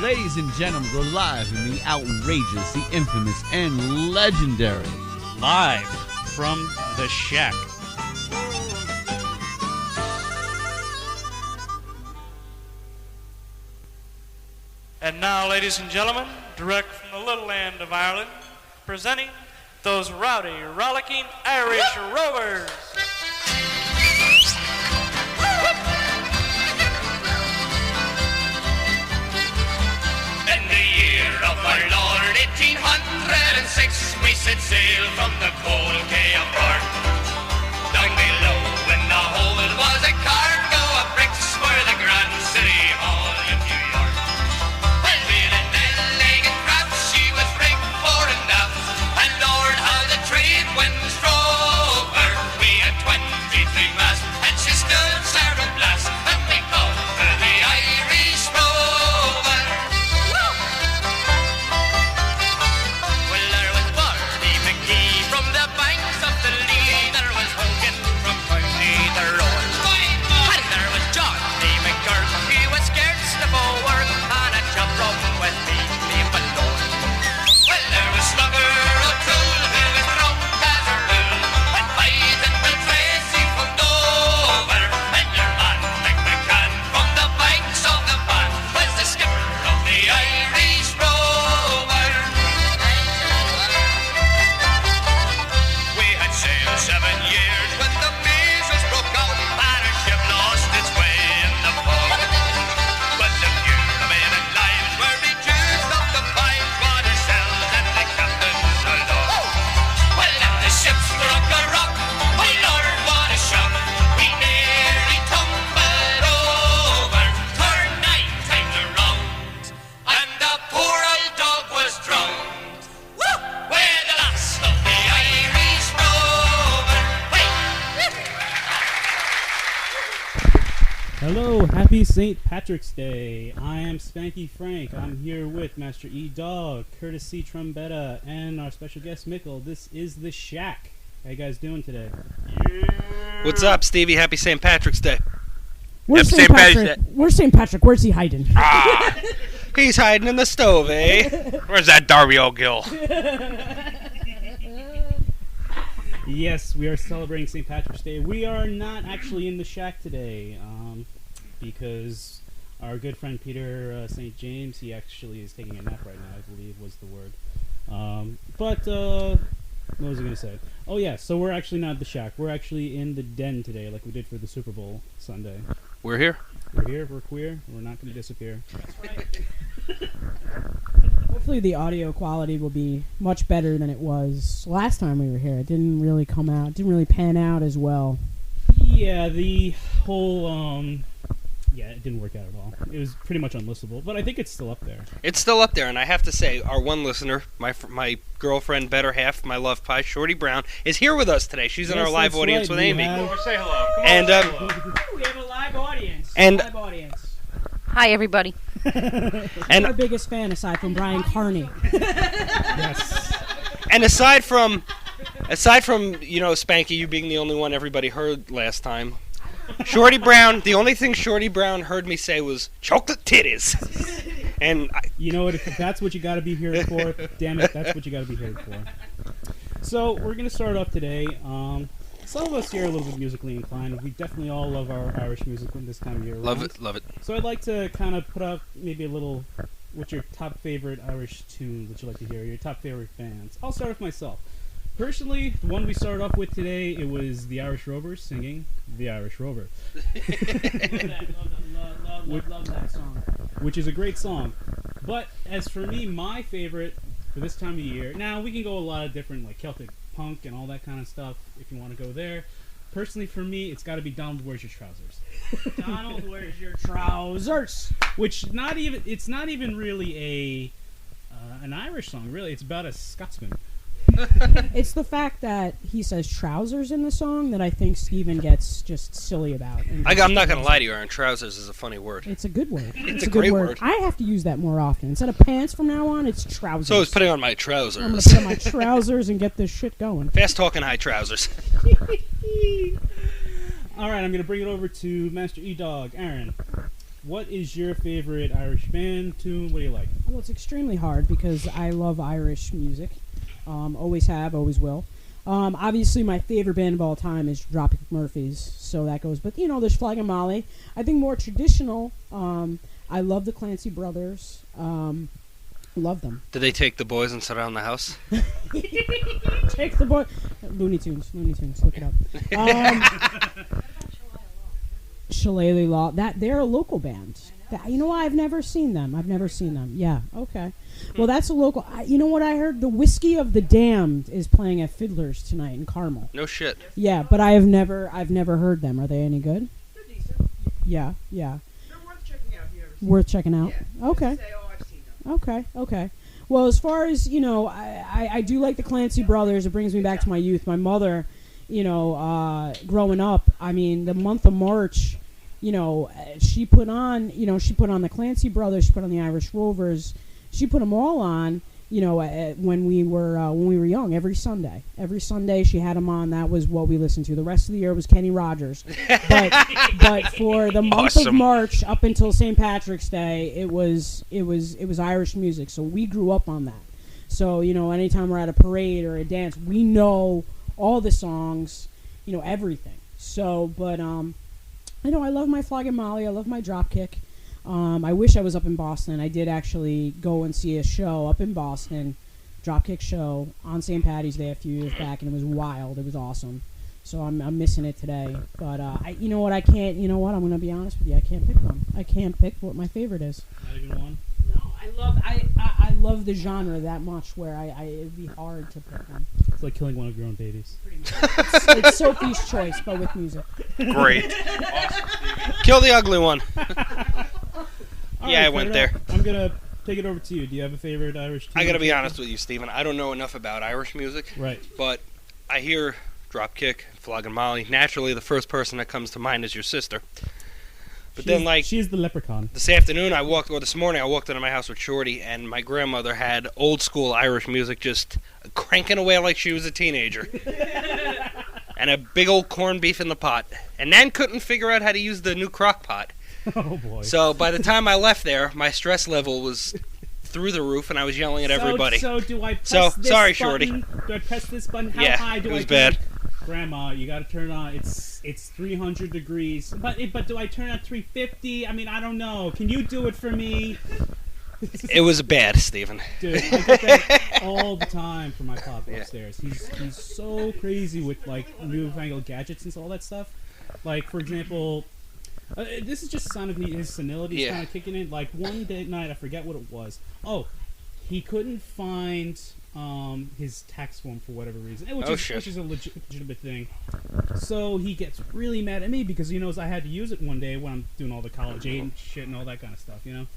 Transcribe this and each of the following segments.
Ladies and gentlemen, we're live in the outrageous, the infamous, and legendary. Live from the Shack. And now, ladies and gentlemen, direct from the little land of Ireland, presenting those rowdy, rollicking Irish rovers. In the year of our Lord 1806, we set sail from the cold Quay of Cork. Down below when the hold was a cargo of bricks for the Grand City Hall in New York. Well, being an elegant craft, she was rigged fore and aft, and Lord, how the trade winds drove her. We had 23 masts, and she stood Sarah Blast, and we called her the Irish Rover. Well, there was Barney McGee from the banks of the Lee, there was Hogan from County Tyrone, and there was Johnny McGurk, he was scarce the forward, and a chap from West Meath alone. Well, there was Slugger O'Toole, who was drunk as a rule, and Biden and Tracy from Dover, and your man McMahon from the banks of the Bann was the skipper of the Irish Rover. We had sailed 7 years when the measles broke out, and our ship lost its way in the fog. But the few remaining lives were reduced up to 5 for ourselves and the captain's alone. Well, then the ship struck a rock, oh Lord, what a shock. We nearly tumbled over, turned 9 times around, and the poor old dog was drowned. We're the last of the Irish Rover. Hello, happy St. Patrick's Day. I am Spanky Frank. I'm here with Master Edawg, Curtice Trombetta, and our special guest Micol. This is the Shack. How you guys doing today? What's up, Stevie? Happy St. Patrick's Day. Where's Happy St. St. Patrick's Patrick? Where's St. Patrick? Where's he hiding? Ah, he's hiding in the stove, eh? Where's that Darby O'Gill? Yes, we are celebrating St. Patrick's Day. We are not actually in the Shack today, because our good friend Peter St. James, he actually is taking a nap right now, I believe was the word. What was I going to say? Oh yeah, so we're actually not at the Shack. We're actually in the Den today, like we did for the Super Bowl Sunday. We're here. We're here, we're queer, we're not going to disappear. Hopefully the audio quality will be much better than it was last time we were here. It didn't really come out, didn't really pan out as well. Yeah, the whole, it didn't work out at all. It was pretty much unlistenable, but I think it's still up there. It's still up there, and I have to say, our one listener, my girlfriend, better half, my love pie, Shorty Brown, is here with us today. She's in our live audience with Amy. Say hello. And We have a live audience. And- live audience. Hi, everybody. and Our biggest fan, aside from Brian Carney. Yes. and aside from Spanky, you being the only one everybody heard last time, Shorty Brown, the only thing Shorty Brown heard me say was chocolate titties. And You know what? If that's what you got to be here for, damn it, that's what you got to be here for. So we're gonna start off today. Some of us here are a little bit musically inclined. We definitely all love our Irish music this time of year. love around. it, love it. So I'd like to kind of put up maybe a little. What's your top favorite Irish tune that you like to hear? Your top favorite bands. I'll start with myself. Personally, the one we started off with today, it was the Irish Rovers singing "The Irish Rover," Love that song. which is a great song. But as for me, my favorite for this time of year, now we can go a lot of different like Celtic punk and all that kind of stuff if you want to go there. Personally, for me, it's got to be Donald Where's Your Trousers. Donald, where's your trousers? Which it's not even really an Irish song. Really, it's about a Scotsman. It's the fact that he says trousers in the song that I think Steven gets just silly about. I'm not going to lie to you, Aaron. Trousers is a funny word. It's a good word. It's a good great word. I have to use that more often. Instead of pants from now on, it's trousers. So I was putting on my I'm going trousers. to put on my trousers and get this shit going. Fast talking high trousers. All right, I'm going to bring it over to Master Edawg. Aaron, what is your favorite Irish band tune? What do you like? Well, it's extremely hard because I love Irish music. Always have, always will. Obviously, my favorite band of all time is Dropkick Murphys, so that goes. But, there's Flag and Molly. I think more traditional, I love the Clancy Brothers. Love them. Did they take the boys and surround the house? Take the boy. Looney Tunes, look it up. Shillelagh Law, they're a local band. I've never seen them. Yeah, okay. Well, that's a local. You know what I heard? The Whiskey of the Damned is playing at Fiddler's tonight in Carmel. No shit. Yeah, but I've never heard them. Are they any good? They're decent. Yeah. They're worth checking out if you ever see Worth checking out. them. Okay. Say, oh, I've seen them. Okay. Well, as far as I do like the Clancy Brothers. It brings me back to my youth. My mother, growing up. I mean, the month of March. She put on the Clancy Brothers, she put on the Irish Rovers, she put them all on, when we were young. Every Sunday she had them on. That was what we listened to. The rest of the year was Kenny Rogers. But for the month of March up until St. Patrick's Day, it was Irish music. So we grew up on that. So anytime we're at a parade or a dance, we know all the songs, everything. So, but I love my Flag and Molly. I love my Dropkick. I wish I was up in Boston. I did actually go and see a show up in Boston, Dropkick show on St. Patty's Day a few years back, and it was wild. It was awesome. So I'm missing it today. But I'm going to be honest with you. I can't pick one. I can't pick what my favorite is. Not even one? No, I love the genre that much where it'd be hard to pick one. It's like killing one of your own babies. It's Sophie's Choice, but with music. Great. Kill the ugly one. All Yeah, right, I went fair there. enough. I'm going to take it over to you. Do you have a favorite Irish tune? I gotta be honest with you, Steven. I don't know enough about Irish music. Right. But I hear Dropkick, Flog and Molly. Naturally, the first person that comes to mind is your sister. But she's the leprechaun. This morning I walked into my house with Shorty, and my grandmother had old school Irish music just cranking away like she was a teenager. And a big old corned beef in the pot. And Nan couldn't figure out how to use the new crock pot. Oh, boy. So by the time I left there, my stress level was through the roof, and I was yelling at everybody. So do I press this sorry, button? Shorty. Do I press this button? How Yeah, high do it I was do bad. it? Grandma, you got to turn it on. It's 300 degrees. But do I turn it on 350? I mean, I don't know. Can you do it for me? It was bad, Steven. Dude, I get that all the time from my pop upstairs. He's so crazy with like newfangled gadgets and all that stuff. Like, for example, this is just a sign of his senility. He's kind of kicking in. Like one night, I forget what it was. Oh, he couldn't find his tax form for whatever reason, which is a legitimate thing. So he gets really mad at me because he knows I had to use it one day when I'm doing all the college aid and shit and all that kind of stuff, And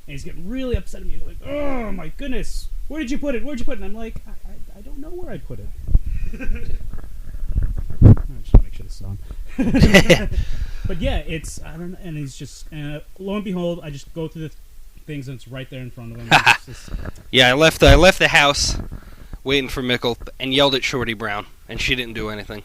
he's getting really upset at me. He's like, oh my goodness, where did you put it? Where'd you put it? And I'm like, I don't know where I put it. I just want to make sure this is on. But yeah, I don't know, and he's just, lo and behold, I just go through the things and it's right there in front of him. Yeah, I left the house waiting for Micol and yelled at Shorty Brown, and she didn't do anything.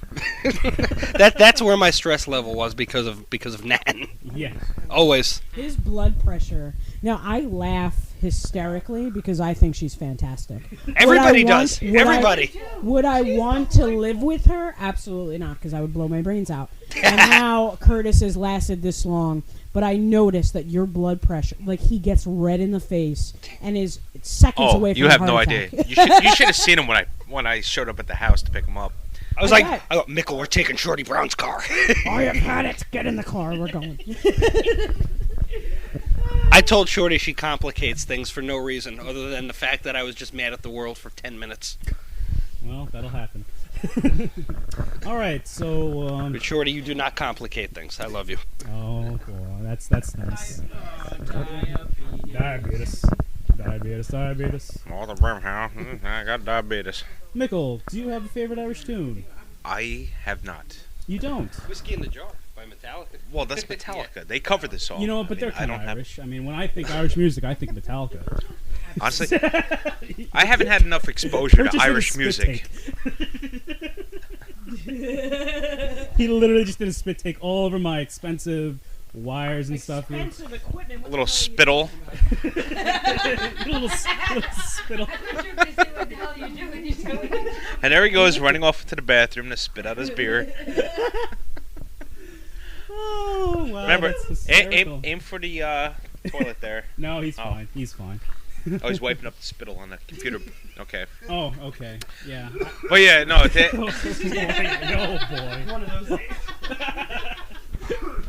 That's where my stress level was because of Nan. Yeah. Always. His blood pressure. Now, I laugh hysterically because I think she's fantastic. Everybody does. Everybody. Would I want to live with her? Absolutely not, because I would blow my brains out. And now Curtice has lasted this long, but I noticed that your blood pressure, like he gets red in the face and is seconds away from you a have heart no attack. idea. You should have seen him when I showed up at the house to pick him up. I was Micol, we're taking Shorty Brown's car. I have had it. Get in the car. We're going. I told Shorty she complicates things for no reason other than the fact that I was just mad at the world for 10 minutes. Well, that'll happen. All right, so But Shorty, you do not complicate things. I love you. Oh boy, that's nice. Diabetes. All the brim, I got diabetes. Micol, do you have a favorite Irish tune? I have not. You don't. Whiskey in the Jar by Metallica. Well, that's Metallica. They cover this song. But they're kind of I don't Irish. I mean, when I think Irish music, I think of Metallica. Honestly, I haven't had enough exposure to Curtice Irish did a spit music. He literally just did a spit take all over my expensive wires and stuff here. Expensive equipment. A little spittle. little spittle. What the hell are you doing? And there he goes running off to the bathroom to spit out his beer. Oh, wow. Remember, that's hysterical. aim for the toilet there. No, he's fine. He's fine. Oh, he's wiping up the spittle on the computer. Okay. Oh, okay. Yeah. Well, yeah, no. Oh, boy. One of those days.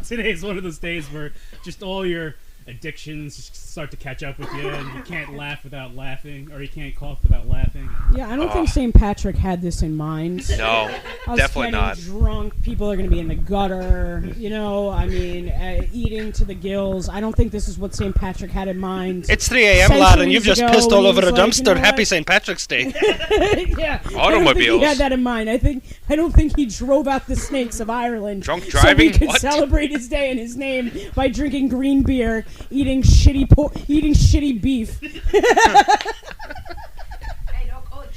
Today's one of those days where just all your addictions just start to catch up with you, and you can't laugh without laughing, or you can't cough without laughing. Yeah, I don't think St. Patrick had this in mind. No, Us definitely getting not. drunk, people are going to be in the gutter, I mean, eating to the gills. I don't think this is what St. Patrick had in mind. It's 3 a.m., lad, and you've just Centuries pissed ago, all he over a was like, dumpster. you know Happy what? St. Patrick's Day. Yeah. I don't think Automobiles. he had that in mind. I don't think he drove out the snakes of Ireland. Drunk So driving? he could What? celebrate his day in his name by drinking green beer, eating shitty beef,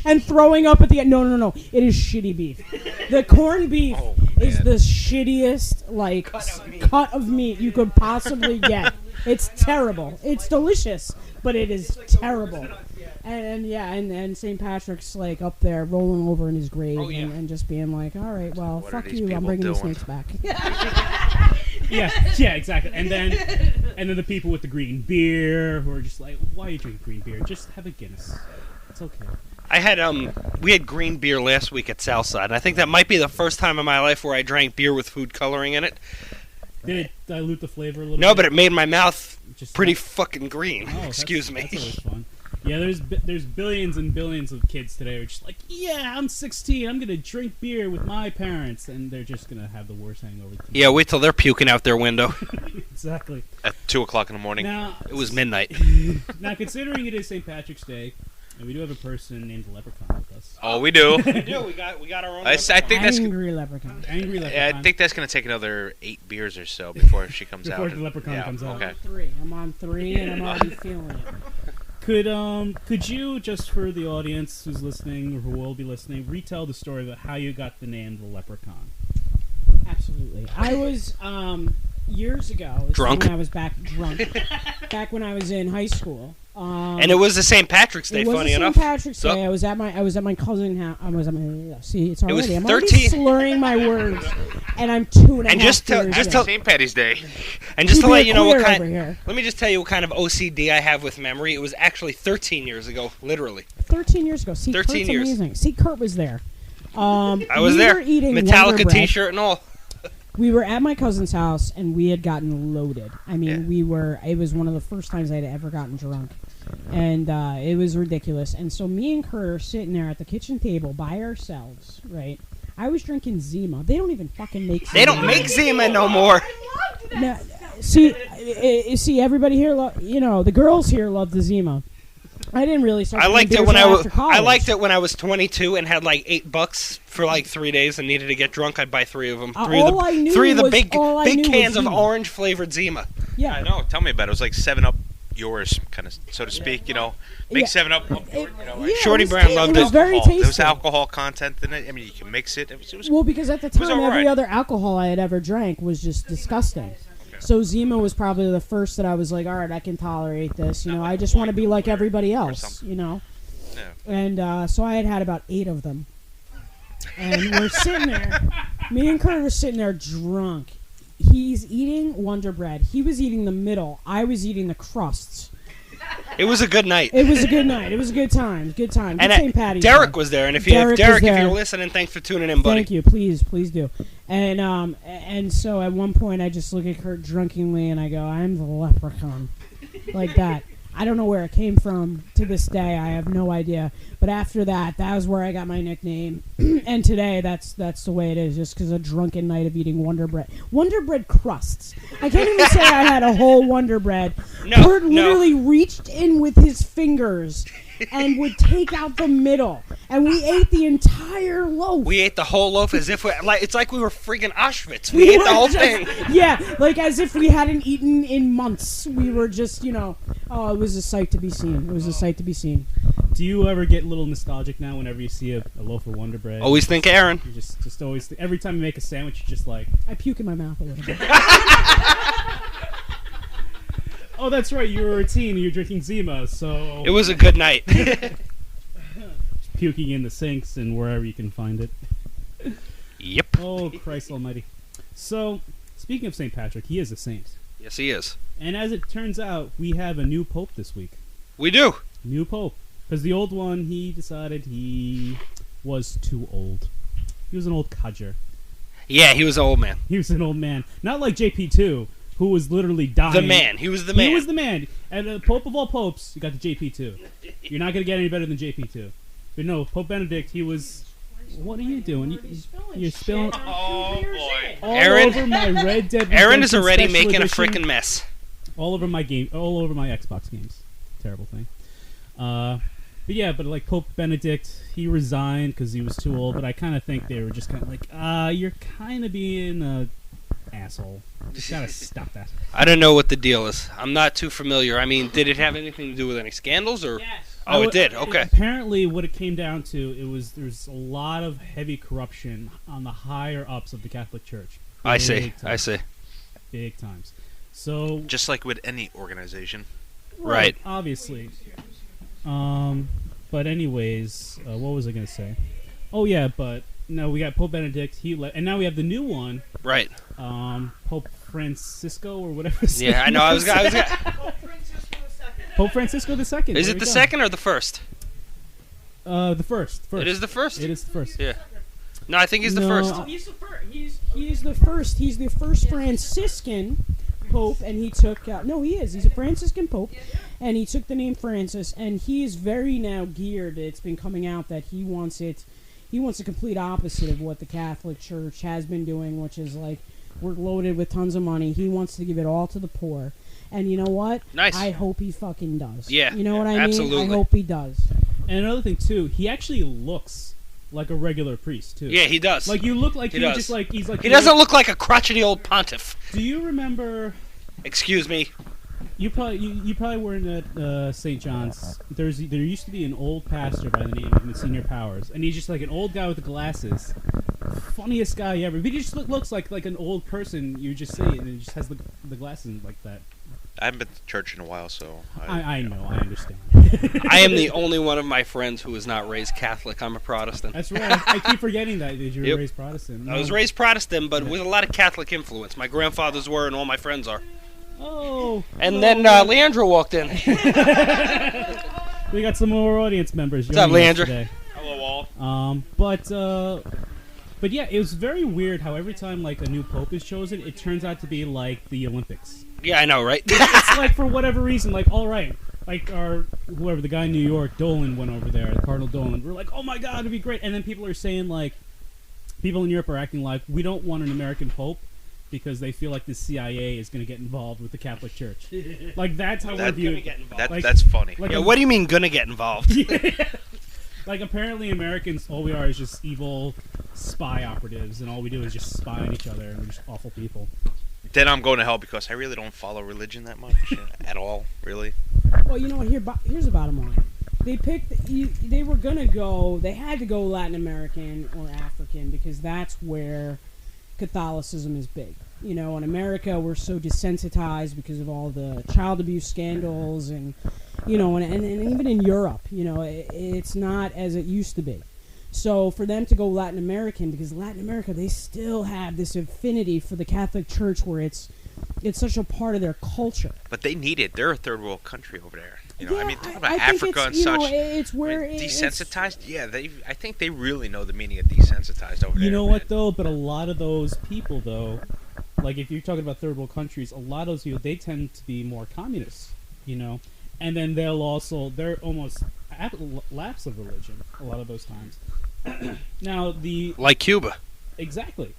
and throwing up at the end. No. It is shitty beef. The corned beef is the shittiest cut of meat you could possibly get. It's terrible. It's delicious, but it is terrible. And St. Patrick's like up there rolling over in his grave and just being like, all right, well, What fuck are these you, I'm people bringing the doing? snakes back. Yeah, exactly. And then the people with the green beer who are just like, why are you drinking green beer? Just have a Guinness. It's okay. I had we had green beer last week at Southside, and I think that might be the first time in my life where I drank beer with food coloring in it. Did it dilute the flavor a little bit? No, but it made my mouth Just pretty fucking green. Oh, Excuse that's me. always fun. Yeah, there's billions and billions of kids today who are just like, yeah, I'm 16, I'm gonna drink beer with my parents, and they're just gonna have the worst hangover. Yeah, wait till they're puking out their window. Exactly. At 2 o'clock in the morning. Now, It was midnight. now considering it is St. Patrick's Day, and we do have a person named Leprechaun with us. Oh, we do. We do. We got our own. I think that's. Angry leprechaun. Angry Yeah, Leprechaun. I think that's gonna take another 8 beers or so before she comes Before out. the leprechaun comes out. Okay. I'm on 3, and I'm already feeling it. Could you, just for the audience who's listening or who will be listening, retell the story about how you got the name the Leprechaun? Absolutely. I was years ago. Drunk? When I was back when I was in high school. And it was the St. Patrick's Day. It was Funny St. enough. Patrick's So- Day. I was at my cousin's house. See, it's was already. I'm already 13 slurring my words, and I'm 2.5 And just to- years just in. to- St. Patty's Day. And just to be let a you know what queer kind. over here. Let me just tell you what kind of OCD I have with memory. It was actually 13 years ago, literally. 13 years ago. See, 13 Kurt's years. amazing. See, Kurt was there. I was we there. Were eating Metallica Wonder Bread. T-shirt and all. We were at my cousin's house, and we had gotten loaded. I mean, Yeah. it was one of the first times I'd ever gotten drunk. And it was ridiculous. And so me and Kurt are sitting there at the kitchen table by ourselves, right? I was drinking Zima. They don't even fucking make Zima. They don't make Zima no more. No, see, everybody here, the girls here love the Zima. I didn't really start. I drinking liked it beers when until I after was. I college. liked it when I was 22 and had like $8 for like 3 days and needed to get drunk. I'd buy 3 of them. all I knew Three of the was- big all I knew was cans of Zima. orange flavored Zima. Yeah, I know. Tell me about it. It was like 7-Up yours, kind of, so to speak. Make Yeah. 7-Up. Yeah, Shorty it was Brown ta- loved It was it. very Alcohol. There was tasty. alcohol content in it. I mean, you can mix it. It was Well, because at the was time, all every right. other alcohol I had ever drank was just disgusting. So Zima was probably the first that I was like, all right, I can tolerate this. I just want to be like everybody else. something. Yeah. And so I had about 8 of them. And we're sitting there. Me and Kurt are sitting there drunk. He's eating Wonder Bread. He was eating the middle. I was eating the crusts. It was a good night. It was a good night. It was a good time. Good time. Good And St. Patty's Derek Day. was there, and if Derek Derek, was if there. you're listening, thanks for tuning in, buddy. Thank you. Please do. And so at one point I just look at Kurt drunkenly and I go, I'm the Leprechaun. Like that. I don't know where it came from to this day. I have no idea. But after that was where I got my nickname. And today, that's the way it is, just because a drunken night of eating Wonder Bread. Wonder Bread crusts. I can't even say I had a whole Wonder Bread. No, Kurt no. literally reached in with his fingers and would take out the middle. And we ate the entire loaf. We ate the whole loaf as if it's like we were freaking Auschwitz. We ate were the whole just- thing. Yeah, like as if we hadn't eaten in months. We were just, oh, it was a sight to be seen. It was a sight to be seen. Do you ever get a little nostalgic now whenever you see a loaf of Wonder Bread? Always think Aaron. You just always every time you make a sandwich, you're just like, I puke in my mouth a little bit. Oh, that's right. You were a teen. You were drinking Zima, so It was a good night. puking in the sinks and wherever you can find it. Yep. Oh, Christ Almighty! So, speaking of St. Patrick, he is a saint, Yes, he is. and as it turns out, we have a new pope this week. We do. New pope, because the old one, he decided he was too old. He was an old codger. Yeah, he was an old man. He was an old man, not like JP2, who was literally dying. The man. He was the man. He was the man. And the Pope of all popes, you got the JP2. You're not going to get any better than JP2. But no, Pope Benedict, he was... What are you doing? You're spilling Oh boy. all Aaron- over my Red Dead Aaron is Redemption already Special making a Edition, freaking mess. all over my Xbox games. Terrible thing. But yeah, but like Pope Benedict, he resigned because he was too old. But I kind of think they were just kind of like, you're kind of being a asshole. You gotta stop that. I don't know what the deal is. I'm not too familiar. I mean, did it have anything to do with any scandals or? Yes. Oh, it did. Okay. Apparently, what it came down to, there's a lot of heavy corruption on the higher ups of the Catholic Church. I see. Big I times. see. Big times. So Just like with any organization. Right. obviously. But anyways, what was I gonna say? Oh yeah, but no, we got Pope Benedict. And now we have the new one, Right. Pope Francisco or whatever. his Yeah, I name know. I was. Pope Francisco II. Is There it we the go. second or the first? The first. It is the first. It is the first. Yeah. No, I think he's the No. first. Oh, he's the first. He's the first. He's the first Franciscan pope, and he took. No, he is. He's a Franciscan pope, and he took the name Francis, and he is very now geared. It's been coming out that he wants it. He wants the complete opposite of what the Catholic Church has been doing, which is like we're loaded with tons of money. He wants to give it all to the poor. And you know what? Nice. I hope he fucking does. Yeah, You know what I absolutely. mean? I hope he does. And another thing too, he actually looks like a regular priest too. Yeah, he does. Like you look like He you're does. just like he's like. He doesn't look like a crotchety old pontiff. Do you remember? Excuse me. You probably weren't at St. John's. There used to be an old pastor by the name of Monsignor Powers, and he's just like an old guy with the glasses. Funniest guy ever. But he just looks like an old person. You just see it, and he just has the glasses like that. I haven't been to church in a while, so I know. I understand. I am the only one of my friends who was not raised Catholic. I'm a Protestant. That's right. I keep forgetting that you were Yep. raised Protestant. I was raised Protestant, but with a lot of Catholic influence. My grandfathers were, and all my friends are. Oh. And hello. then Leandro walked in. We got some more audience members. What's up, joining us Leandro? today. Hello, all. But yeah, it was very weird how every time like a new pope is chosen, it turns out to be like the Olympics. Yeah, I know, right? It's like for whatever reason, like all right, like whoever the guy in New York, Dolan went over there, Cardinal Dolan. We're like, oh my god, it'd be great. And then people are saying like, people in Europe are acting like we don't want an American pope because they feel like the CIA is going to get involved with the Catholic Church. Like that's how we're viewed. That's funny. Like Yeah, what do you mean gonna get involved? Like apparently Americans, all we are is just evil spy operatives, and all we do is just spy on each other, and we're just awful people. Then I'm going to hell because I really don't follow religion that much at all, really. Well, you know what? Here's the bottom line. They picked. They were gonna go. They had to go Latin American or African because that's where Catholicism is big. You know, in America, we're so desensitized because of all the child abuse scandals, and you know, and even in Europe, you know, it's not as it used to be. So for them to go Latin American, because Latin America, they still have this affinity for the Catholic Church, where it's such a part of their culture. But they need it. They're a third world country over there. You know, Yeah, I mean, talk I about think Africa it's, and you such. know, it's where I mean, it's- desensitized. Yeah, I think they really know the meaning of desensitized over there. You know man. what though? But a lot of those people though, like if you're talking about third world countries, a lot of those people they tend to be more communist, you know, and then they're almost lapse of religion a lot of those times. Now Like Cuba. exactly,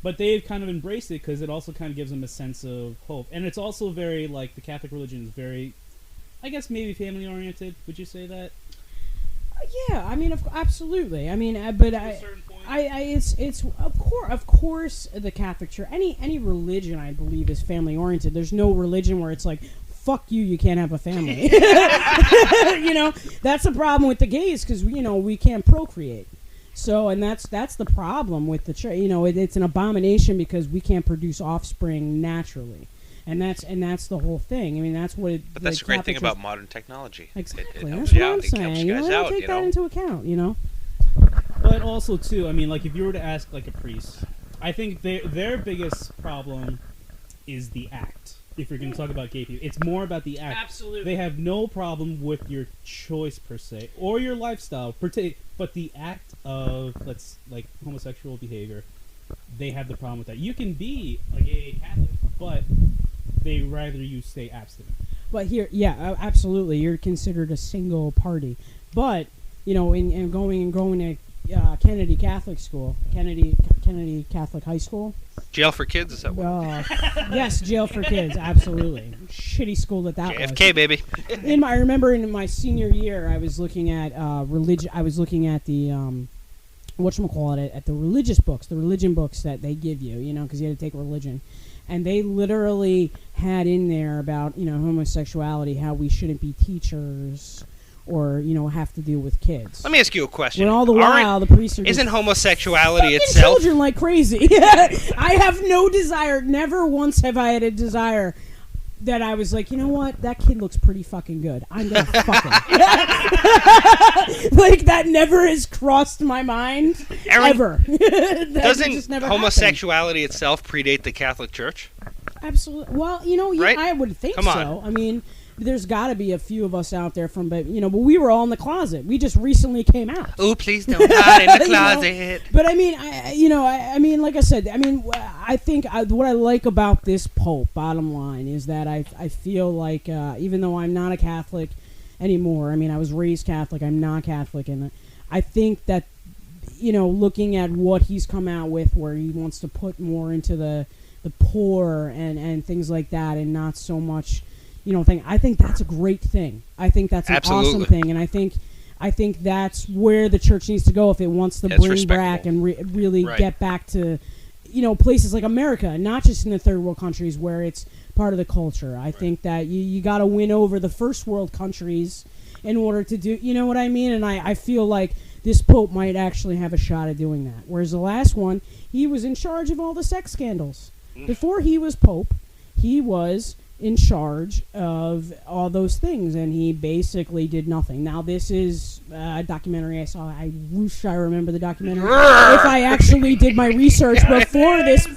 but they've kind of embraced it because it also kind of gives them a sense of hope, and it's also very like the Catholic religion is very, I guess maybe family oriented. Would you say that? Yeah, I mean, absolutely. I mean, but it's of course the Catholic Church. Any religion, I believe, is family oriented. There's no religion where it's like, fuck you, you can't have a family. You know, that's the problem with the gays because you know we can't procreate. So, and that's the problem with the church. You know, it's an abomination because we can't produce offspring naturally. And that's the whole thing. I mean, that's what. But that's the great thing Catholic about modern technology. Exactly. It That's helps you what out. I'm It helps saying. you guys out. Take that into account. But also too, I mean, like if you were to ask like a priest, I think their biggest problem is the act. If you're going to talk about gay people, it's more about the act. Absolutely. They have no problem with your choice per se or your lifestyle, but the act of like homosexual behavior, they have the problem with that. You can be a gay Catholic, but they rather you stay abstinent. But here, yeah, absolutely, you're considered a single party. But in going to Kennedy Catholic School, Kennedy Catholic High School. Jail for kids, is that what? Yes, jail for kids, absolutely. Shitty school that was. JFK, baby. I remember in my senior year, I was looking at religion. I was looking at the whatchamacallit, at the religious books, the religion books that they give you, because you had to take religion. And they literally had in there about, homosexuality, how we shouldn't be teachers or, have to deal with kids. Let me ask you a question. When all the while, the priests are isn't homosexuality fucking itself... children like crazy. I have no desire, never once have I had a desire that I was like, you know what, that kid looks pretty fucking good. I'm gonna fuck him. Like, that never has crossed my mind, ever. Doesn't homosexuality itself predate the Catholic Church? Absolutely. Well, right? I would think Come on. so. I mean, there's got to be a few of us out there but we were all in the closet. We just recently came out. Oh, please don't hide in the closet. But I mean, I mean, like I said, I mean, I think what I like about this Pope, bottom line, is that I feel like even though I'm not a Catholic anymore, I mean, I was raised Catholic, I'm not Catholic, and I think that looking at what he's come out with, where he wants to put more into the poor and things like that, and not so much. I think that's a great thing. I think that's an awesome thing, and I think that's where the church needs to go if it wants to bring back and really get back to, places like America, not just in the third world countries where it's part of the culture. I think that you got to win over the first world countries in order to do, you know what I mean? And I feel like this Pope might actually have a shot at doing that. Whereas the last one, he was in charge of all the sex scandals. Before he was Pope, he was in charge of all those things, and he basically did nothing. Now, this is a documentary I saw. I wish I remember the documentary. If I actually did my research before this,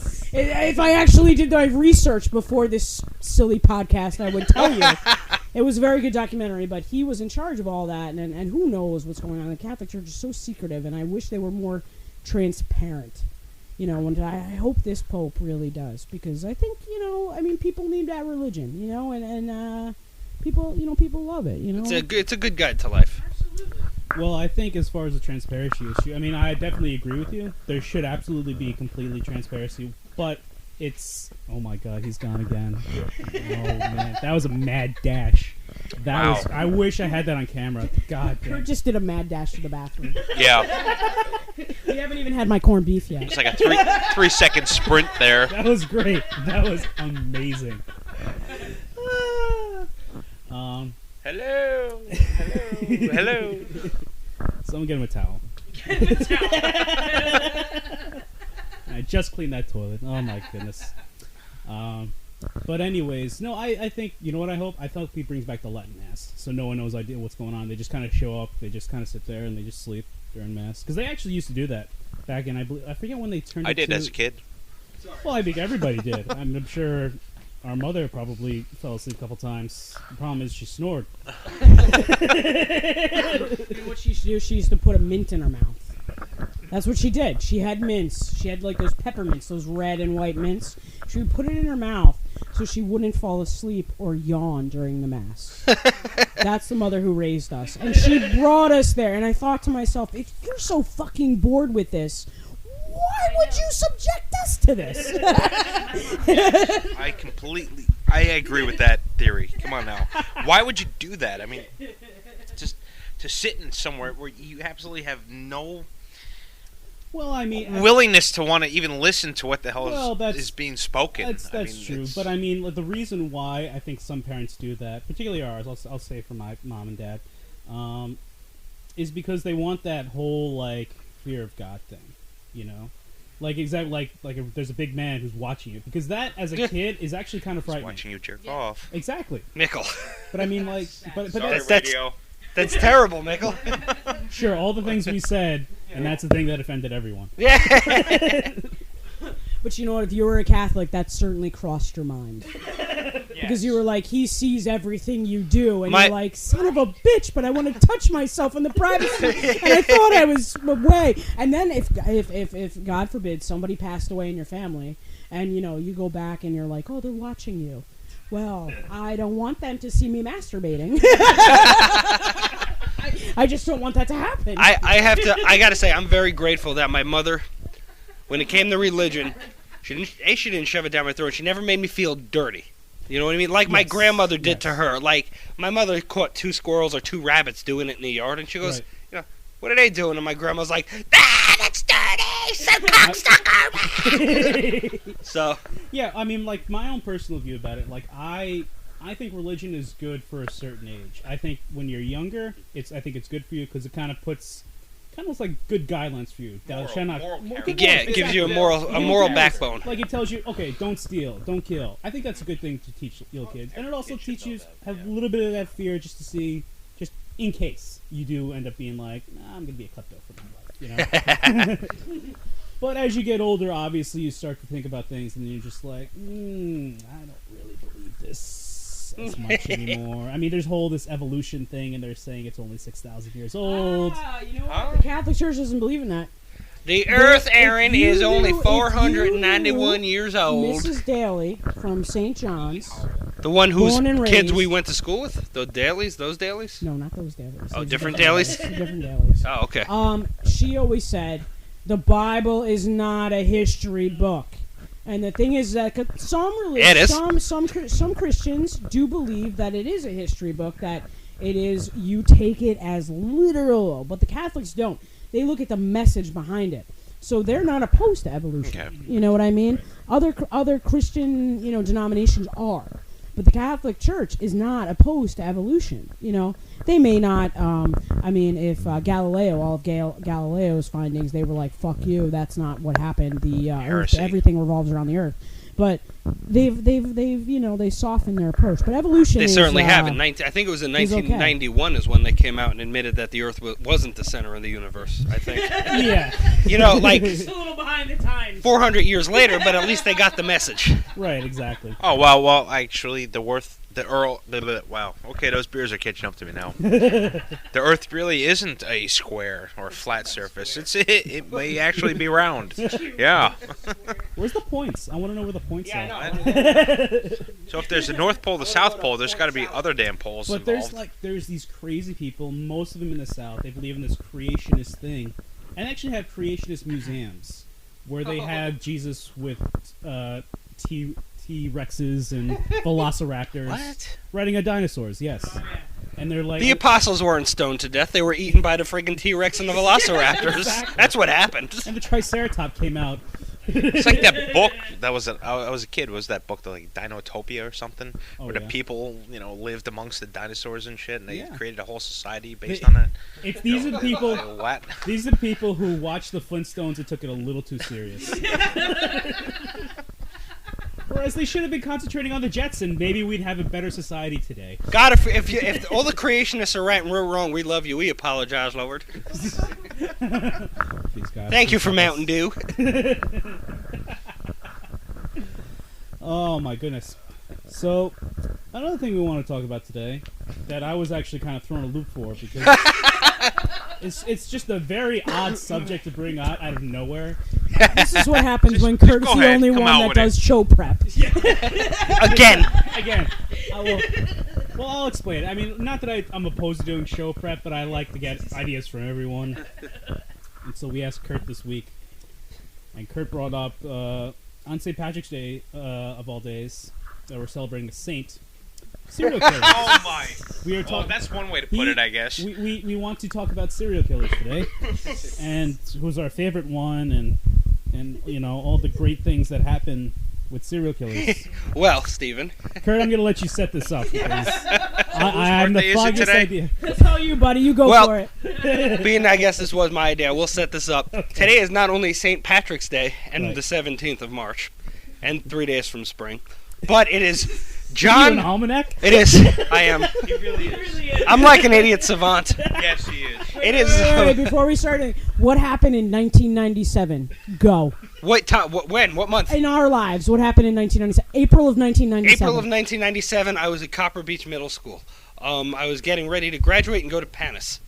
silly podcast, I would tell you. It was a very good documentary, but he was in charge of all that, and who knows what's going on. The Catholic Church is so secretive, and I wish they were more transparent. And I hope this Pope really does, because I think, people need that religion, and people love it, It's a good guide to life. Absolutely. Well, I think as far as the transparency issue, I mean, I definitely agree with you. There should absolutely be completely transparency, but it's... Oh my god, he's gone again. Oh man, that was a mad dash. I wish I had that on camera. God damn. Kurt just did a mad dash to the bathroom. Yeah. We haven't even had my corned beef yet. It's like a 3 second sprint there. That was great. That was amazing. Hello. Someone get him a towel. I just cleaned that toilet. Oh my goodness. But anyways, no, I think, you know what I hope? I hope he brings back the Latin Mass, so no one knows what's going on. They just kind of show up, they just kind of sit there, and they just sleep during Mass. Because they actually used to do that back in, I forget when they turned it to... I did as a kid. Well, I think everybody did. I'm sure our mother probably fell asleep a couple times. The problem is she snored. What she used to do, she used to put a mint in her mouth. That's what she did. She had mints. She had like those peppermints, those red and white mints. She would put it in her mouth so she wouldn't fall asleep or yawn during the Mass. That's the mother who raised us. And she brought us there. And I thought to myself, if you're so fucking bored with this, why would you subject us to this? I agree with that theory. Come on now. Why would you do that? I mean, just to sit in somewhere where you absolutely have no... Well, I mean, willingness to want to even listen to what the hell is being spoken. That's true. But I mean, the reason why I think some parents do that, particularly ours, I'll say for my mom and dad, is because they want that whole like fear of God thing, Like exactly like if there's a big man who's watching you, because that as a kid is actually kind of He's frightening. watching you jerk off. Exactly. Micol. But I mean, like, but Sorry, that's radio. That's terrible, Micol. sure all the things we said, and that's the thing that offended everyone. Yeah. But you know what? If you were a Catholic, that certainly crossed your mind. Because you were like, he sees everything you do, and you're like, son of a bitch, but I want to touch myself in the privacy, and I thought I was away. And then if God forbid somebody passed away in your family, and you know you go back and you're like, oh, they're watching you. Well, I don't want them to see me masturbating. I just don't want that to happen. I gotta say, I'm very grateful that my mother, when it came to religion, she didn't shove it down my throat. She never made me feel dirty. You know what I mean? Like my grandmother did to her. Like, my mother caught 2 squirrels or 2 rabbits doing it in the yard, and she goes, you know, what are they doing? And my grandma's like, that's dirty, some cocksucker. So. Yeah, I mean, like, my own personal view about it, like, I think religion is good for a certain age. I think when you're younger, I think it's good for you because it kind of puts... kind of like good guidelines for you. It gives you a moral backbone. Like it tells you, okay, don't steal, don't kill. I think that's a good thing to teach little kids, and it also teaches you have a little bit of that fear just to see, just in case you do end up being like, nah, I'm gonna be a klepto for my life, you know. But as you get older, obviously you start to think about things, and you're just like, I don't really believe this as much anymore. I mean, there's this evolution thing, and they're saying it's only 6,000 years old. You know what? The Catholic Church doesn't believe in that. The Earth, Aaron, is only 491 years old. Mrs. Daly from St. John's. The one whose kids raised. we went to school with? Those Dailies? No, not those Dailies. Oh, different Dailies? Different Dailies. Oh, okay. She always said, the Bible is not a history book. And the thing is that some Christians do believe that it is a history book, that it is, you take it as literal, but the Catholics don't. They look at the message behind it. So they're not opposed to evolution. Okay. You know what I mean? Other Christian, denominations are. But the Catholic Church is not opposed to evolution. You know, they may not. If Galileo, all of Galileo's findings, they were like, "Fuck you, that's not what happened. The Earth, everything revolves around the Earth." But they softened their approach. But evolution, they certainly have. I think it was in 1991 is when they came out and admitted that the Earth wasn't the center of the universe. I think. Yeah. Just a little behind the times. 400 years later, but at least they got the message. Right. Exactly. Oh well. Actually, wow. Okay, those beers are catching up to me now. The Earth really isn't a square or a flat surface. It may actually be round. Yeah. Where's the points? I want to know where the points are. So if there's the North Pole, the South Pole, there's got to be other damn poles involved. But there's these crazy people, most of them in the South. They believe in this creationist thing, and actually have creationist museums where they have Jesus with T-Rexes and velociraptors riding on dinosaurs, yes. Oh, yeah. And they're like... The apostles weren't stoned to death. They were eaten by the friggin' T-Rex and the velociraptors. Exactly. That's what happened. And the Triceratops came out. It's like that book that was... I was a kid. Was that book, like Dinotopia or something? Where the people, lived amongst the dinosaurs and shit, and they created a whole society based on that? These are the people... What? These are the people who watched the Flintstones and took it a little too serious. Whereas they should have been concentrating on the Jetsons, maybe we'd have a better society today. God, if all the creationists are right and we're wrong, we love you. We apologize, Lord. Please, God, Thank you for Mountain Dew. Oh my goodness. So, another thing we want to talk about today that I was actually kind of thrown a loop for because it's just a very odd subject to bring out of nowhere. This is what happens when Kurt's the only one that does show prep. Again. I'll explain it. I mean, not that I'm opposed to doing show prep, but I like to get ideas from everyone. And so we asked Kurt this week, and Kurt brought up on St. Patrick's Day, of all days, that we're celebrating a saint. Serial killers. Oh my! That's one way to put it, I guess. We want to talk about serial killers today, and who's our favorite one, and all the great things that happen with serial killers. Well, Steven. Kurt, I'm going to let you set this up because I have the birthday is it foggiest today? idea. That's all you, buddy. You go for it. Being I guess this was my idea, we'll set this up. Today is not only St. Patrick's Day and the 17th of March, and 3 days from spring, but it is Are you an John. almanac? It is. I am. He really is. I'm like an idiot savant. Yes, he is. It is. Wait, before we start, what happened in 1997? Go. Wait, Tom, when? What month? In our lives, what happened in 1997? April of 1997. April of 1997. I was at Copper Beach Middle School. I was getting ready to graduate and go to Panis.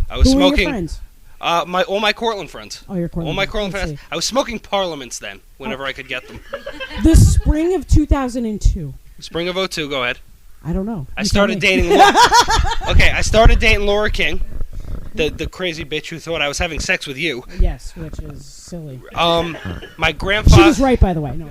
I was Who were smoking. your friends? All my Cortland friends. Oh, your Cortland. All my Cortland Let's friends. I was smoking Parliaments then, whenever I could get them. see. The spring of 2002. Spring of '02. Go ahead. I don't know. I You started tell me. dating. Okay, I started dating Laura King, the crazy bitch who thought I was having sex with you. Yes, which is silly. My She grandpa. was right, by the way. No.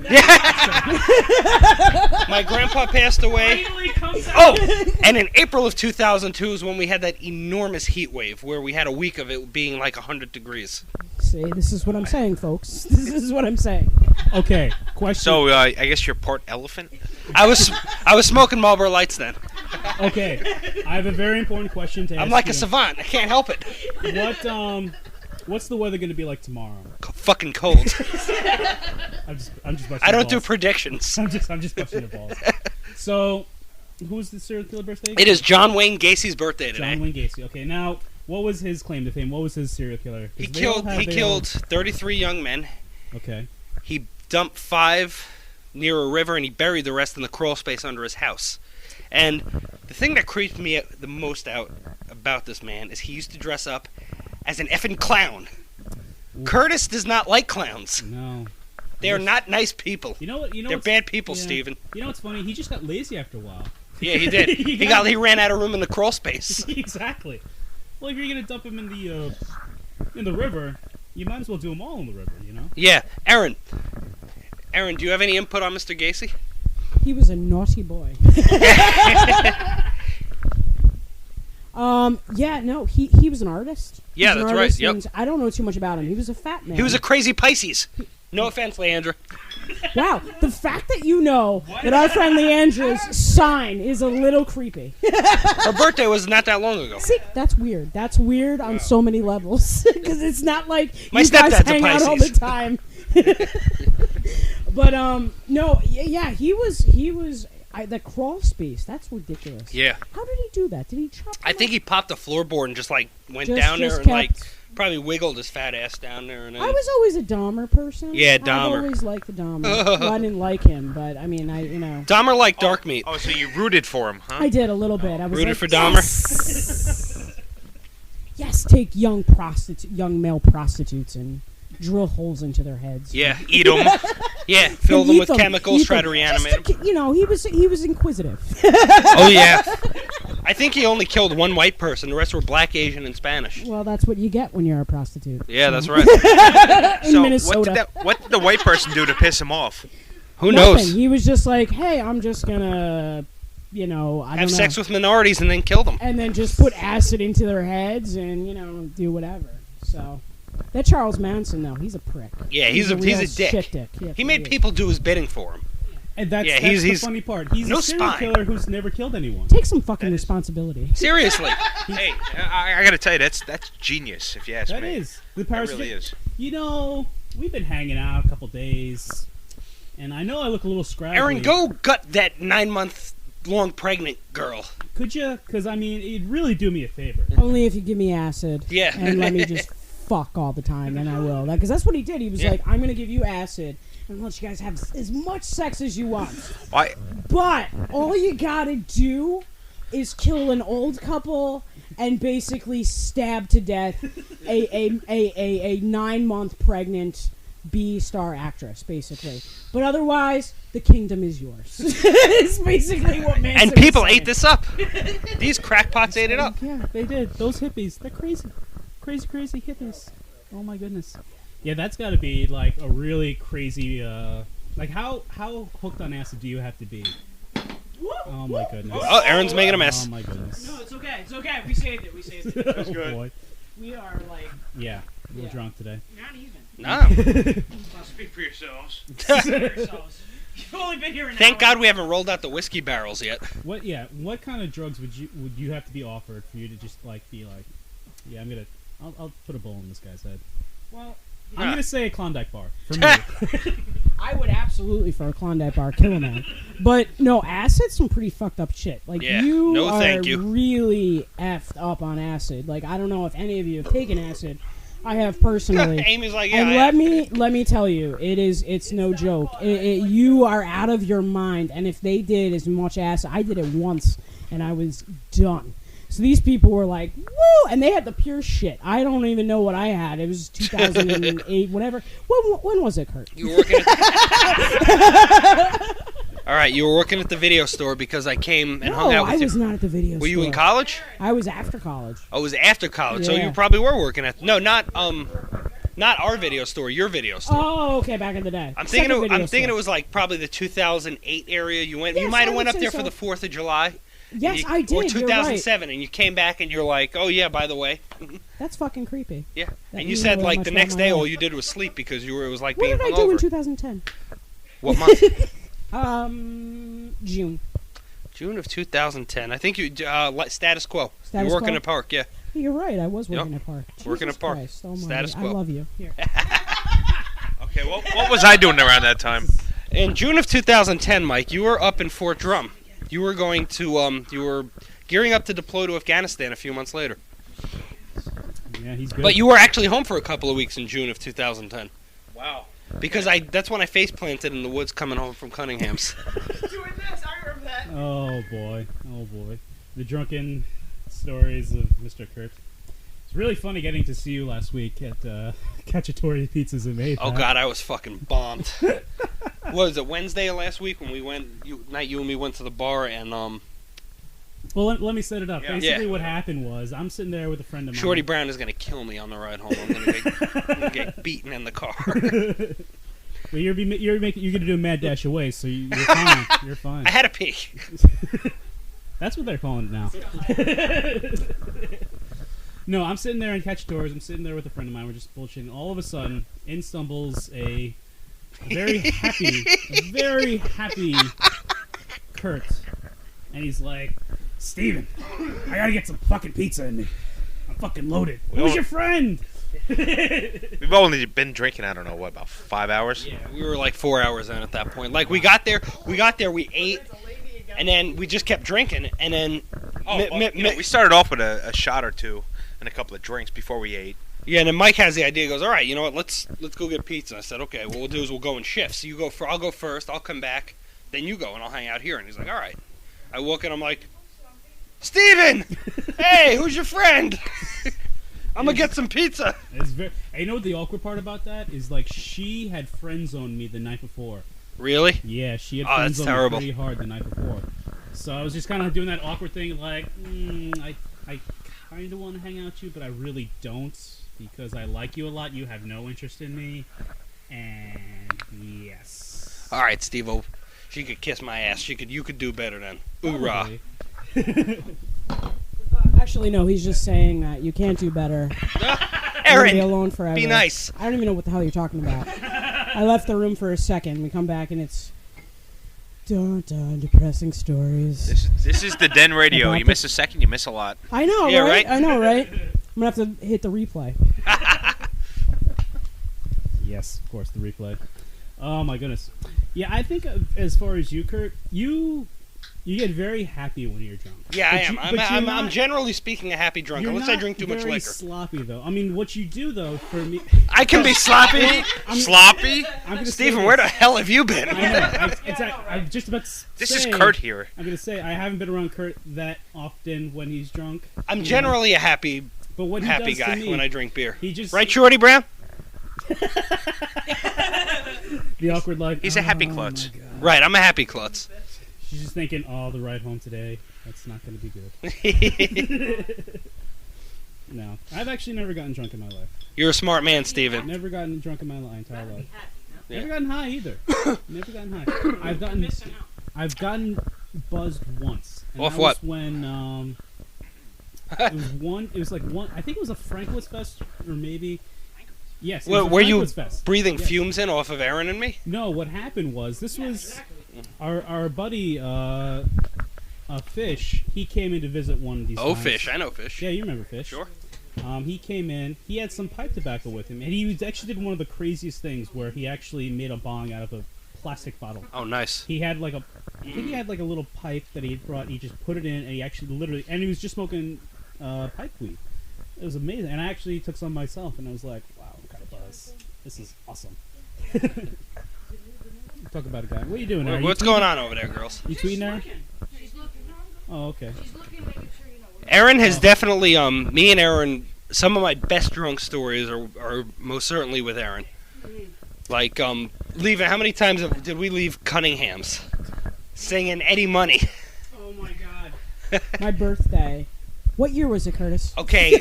My grandpa passed away. Finally comes out. Oh, and in April of 2002 is when we had that enormous heat wave where we had a week of it being like 100 degrees. See, this is what I'm saying, folks. This is what I'm saying. Okay, question. So I guess you're part elephant. I was smoking Marlboro Lights then. Okay, I have a very important question to ask I'm like you. a savant. I can't help it. What's the weather going to be like tomorrow? Fucking cold. I'm just busting I your don't do balls. predictions. I'm just busting your balls. So, who's the serial killer birthday? It is John Wayne Gacy's birthday today. John Wayne Gacy. Okay, now what was his claim to fame? What was his serial killer? 'Cause He they all have their killed 33 young men. own- Okay. He dumped 5 near a river, and he buried the rest in the crawl space under his house. And the thing that creeps me the most out about this man is he used to dress up as an effing clown. Curtice does not like clowns. No. They are not nice people. You know what? They're bad people, Steven. You know what's funny? He just got lazy after a while. Yeah, he did. He ran out of room in the crawl space. Exactly. Well, if you're gonna dump him in the river, you might as well do them all in the river. You know. Yeah, Aaron, do you have any input on Mr. Gacy? He was a naughty boy. Yeah, no, he was an artist. Yeah, He was an that's right, artist, yep. and I don't know too much about him. He was a fat man. He was a crazy Pisces. No offense, Leandra. Wow, the fact that you know that our friend Leandra's sign is a little creepy. Her birthday was not that long ago. See, that's weird. That's weird on so many levels because it's not like My you guys stepdad's a hang out all the Pisces. time. But no, yeah, he was the crawl space. That's ridiculous. Yeah. How did he do that? Did he chop? I think he popped the floorboard and just like went Just- down there just and like kept- probably wiggled his fat ass down there. And then, I was always a Dahmer person. Yeah, I've Dahmer. always liked the Dahmer. Well, I didn't like him, but I mean, Dahmer liked dark meat. Oh, so you rooted for him, huh? I did a little bit. I was Rooted like, for Dahmer? Yes! Yes, take young male prostitutes and drill holes into their heads. Yeah, eat them. Yeah, fill And them eat with chemicals, eat try them. to reanimate them. Just he was inquisitive. Oh yeah. I think he only killed one white person. The rest were black, Asian, and Spanish. Well, that's what you get when you're a prostitute. Yeah, that's right. In So Minnesota. what did the white person do to piss him off? Who Nothing. knows? He was just like, hey, I'm just gonna, I Have don't know. sex with minorities and then kill them. And then just put acid into their heads and, do whatever. So, that Charles Manson, though, he's a prick. Yeah, he's a real dick. Shit dick. Yeah, He made is. people do his bidding for him. And that's Yeah, the he's funny part. He's no a serial spine. killer who's never killed anyone. Take some fucking responsibility. Seriously. Hey, I gotta tell you, that's genius, if you ask That me. is the power. That really is. You know, we've been hanging out a couple days, and I know I look a little scraggly. Aaron, go gut that 9-month-long pregnant girl. Could you? Because I mean, it'd really do me a favor. Only if you give me acid. Yeah. And let me just fuck all the time, then I will. Because that's what he did. He was Yeah. like, I'm going to give you acid and let you guys have as much sex as you want. Why? But all you got to do is kill an old couple and basically stab to death a 9-month pregnant B-star actress, basically. But otherwise, the kingdom is yours. It's basically what Manson And people was saying. ate this up. These crackpots ate it up. Yeah, they did. Those hippies, they're crazy. Crazy hippies. Oh my goodness. Yeah, that's got to be like a really crazy. Like how hooked on acid do you have to be? Oh my goodness. Oh, Aaron's making a mess. Oh my goodness. No, it's okay. It's okay. We saved it. We saved it. That's good. Boy. We are like Yeah, we're drunk today. not even. No. Speak for yourselves. Ourselves. You've only been here an Thank hour. God we haven't rolled out the whiskey barrels yet. What? Yeah. What kind of drugs would you have to be offered for you to just be like, yeah, I'll put a bowl in this guy's head. Well, I'm gonna say a Klondike bar for me. I would absolutely for a Klondike bar kill a man. But no, acid's some pretty fucked up shit. Like you are really effed up on acid. Like I don't know if any of you have taken acid. I have personally. Amy's like, yeah. And let me tell you, it's no joke. You are out of your mind. And if they did as much acid, I did it once, and I was done. So these people were like, woo! And they had the pure shit. I don't even know what I had. It was 2008, whatever. When was it, Kurt? You were working All right, you were working at the video store because I came and hung out with you. I was not at the video store. Were you in college? I was after college. Oh, it was after college, Yeah. so you probably were working at... No, not our video store, your video store. Oh, okay, back in the day. I'm thinking it was like probably the 2008 area. You might have went up there for the 4th of July. Yes, I did. Or 2007, you're right. and you came back and you're like, oh yeah, by the way. That's fucking creepy. Yeah, That and you you said know like much the about next my day life. all you did was sleep because it was like What being did I hungover. do in 2010? What month? June. June of 2010. I think you status quo. Status You're working quo? at Park, yeah. You're right. I was working at Park. Working Jesus at Park. Christ, almighty. Status quo. I love you. Here. Okay, what was I doing around that time? In June of 2010, Mike, you were up in Fort Drum. You were going to you were gearing up to deploy to Afghanistan a few months later. Yeah, he's good. But you were actually home for a couple of weeks in June of 2010. Wow. Because that's when I face planted in the woods coming home from Cunningham's. Doing this, I remember that. Oh boy. The drunken stories of Mr. Kurt. It's really funny getting to see you last week at Cacciatore Pizzas in Mahopac. Oh God, I was fucking bombed. What was it, Wednesday of last week when we went? You and me went to the bar and Well, let me set it up. Yeah. Basically, Yeah. what happened was I'm sitting there with a friend of mine. Shorty Brown is gonna kill me on the ride home. I'm gonna get beaten in the car. Well, you're gonna do a mad dash away, so you're fine. You're fine. I had a pee. That's what they're calling it now. No, I'm sitting there in Cacciatore's. I'm sitting there with a friend of mine. We're just bullshitting. All of a sudden, in stumbles a very happy Kurt, and he's like, "Steven, I gotta get some fucking pizza in me. I'm fucking loaded. Who's your friend?" We've only been drinking, I don't know, about 5 hours? Yeah, we were like 4 hours in at that point. Like we got there, we ate, and then we just kept drinking, and then we started off with a shot or two and a couple of drinks before we ate. Yeah, and then Mike has the idea. He goes, all right, you know what? Let's go get pizza. I said, okay. What we'll do is we'll go in shifts. So I'll go first. I'll come back. Then you go, and I'll hang out here. And he's like, all right. I walk in. I'm like, Steven! Hey, who's your friend? I'm gonna get some pizza. And you know what the awkward part about that is? Like, she had friend zoned me the night before. Really? Yeah, she had Oh, friend that's zoned me terrible. pretty hard the night before. So I was just kind of doing that awkward thing, like, I kind of want to hang out with you, but I really don't because I like you a lot. You have no interest in me, and yes. All right, Steve-O. She could kiss my ass. You could do better then. Hoorah. Actually, no. He's just saying that you can't do better. Aaron, be alone forever. be nice. I don't even know what the hell you're talking about. I left the room for a second. We come back and it's depressing stories. This is the Den Radio. You miss a second, you miss a lot. I know, Yeah, right? right? I know, right? I'm gonna have to hit the replay. Yes, of course, the replay. Oh my goodness. Yeah, I think as far as you, Kurt, you get very happy when you're drunk. Yeah, I am. But you're I'm not- generally speaking a happy drunk, You're unless I not drink too much very liquor. sloppy though. I mean, what you do though, for me, I can be sloppy. Sloppy? I'm gonna say Steven, this. where the hell have you been? I know. I'm just about to This say, is Kurt here. I'm gonna say I haven't been around Kurt that often when he's drunk. I'm generally a happy But what he happy does to guy me, when I drink beer. he just Right, Shorty Brown? the awkward like. He's a happy "Oh, klutz." my God." Right, I'm a happy klutz. She's just thinking, "Oh, the ride home today. That's not going to be good." No, I've actually never gotten drunk in my life. You're a smart man, Steven. Never gotten drunk in my entire life. Yeah. Never gotten high either. Never gotten high. I've gotten buzzed once. And Off that what? Was when it was like one. I think it was a Franklin Fest, or maybe. Yes. Well, it was a were you Banquets Fest. breathing Yes. fumes in off of Aaron and me? No, what happened was this was our buddy Fish. He came in to visit one of these. Oh, times. Fish. I know Fish. Yeah, you remember Fish. Sure. He came in. He had some pipe tobacco with him, and he actually did one of the craziest things where he actually made a bong out of a plastic bottle. Oh, nice. He had I think he had like a little pipe that he had brought. He just put it in, and he actually literally, and he was just smoking pipe weed. It was amazing, and I actually took some myself, and I was like, "Wow, I'm kind of buzzed. This is awesome." Talk about a guy. What are you doing, Aaron? What's going on over there, girls? You tweeting, Aaron? She's looking. Oh, okay. She's looking, making sure you know. Aaron has definitely, me and Aaron, some of my best drunk stories are most certainly with Aaron. Like, leaving, how many times did we leave Cunningham's? Singing Eddie Money. Oh my God. My birthday. What year was it, Curtis? Okay.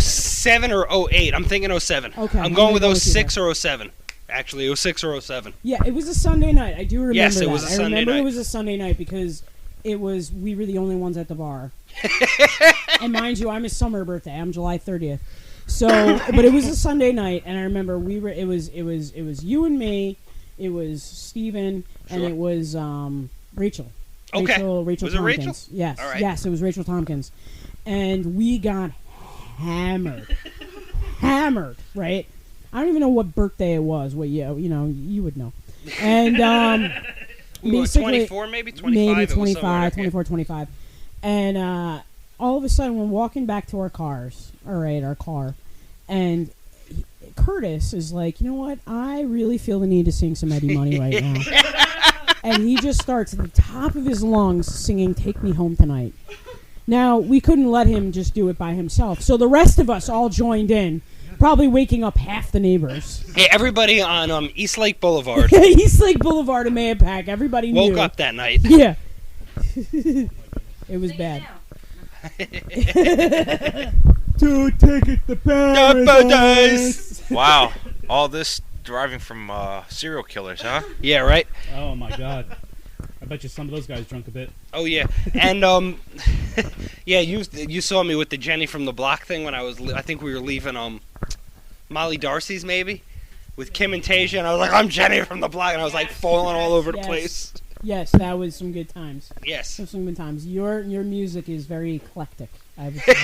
07 or 08. I'm thinking 07. Okay, I'm I'm going gonna with go with you 06 or 07. Actually, 06 or 07. Yeah, it was a Sunday night. I do remember Yes, it that. was a I Sunday remember night. it was a Sunday night because we were the only ones at the bar. And mind you, I'm his summer birthday. I'm July 30th. So, but it was a Sunday night, and I remember it was you and me, it was Steven, and Sure. it was Rachel. Okay. Rachel Was it Tompkins. Rachel? Yes. All right. Yes, it was Rachel Tompkins. And we got hammered. Hammered, right? I don't even know what birthday it was. What you would know. And We were basically 24, maybe 25. maybe it was 25, somewhere. 24, 25. And all of a sudden, we're walking back to our cars. All right, our car. And Curtis is like, you know what? I really feel the need to sing some Eddie Money right now. And he just starts at the top of his lungs singing Take Me Home Tonight. Now, we couldn't let him just do it by himself. So the rest of us all joined in, probably waking up half the neighbors. Hey, everybody on East Lake Boulevard East Lake Boulevard and Mahopac, everybody knew. woke up that night. Yeah. It was bad. To take it to Paradise. Wow. All this driving from serial killers, huh? Yeah, right? Oh my God. I bet you some of those guys drunk a bit. Oh, yeah. And, yeah, you saw me with the Jenny from the Block thing when I think we were leaving, Molly Darcy's, maybe? With Kim and Tasia, and I was like, I'm Jenny from the Block, and I was, like, falling all over the Yes. place. Yes, that was some good times. Yes. Some good times. Your music is very eclectic, I would say.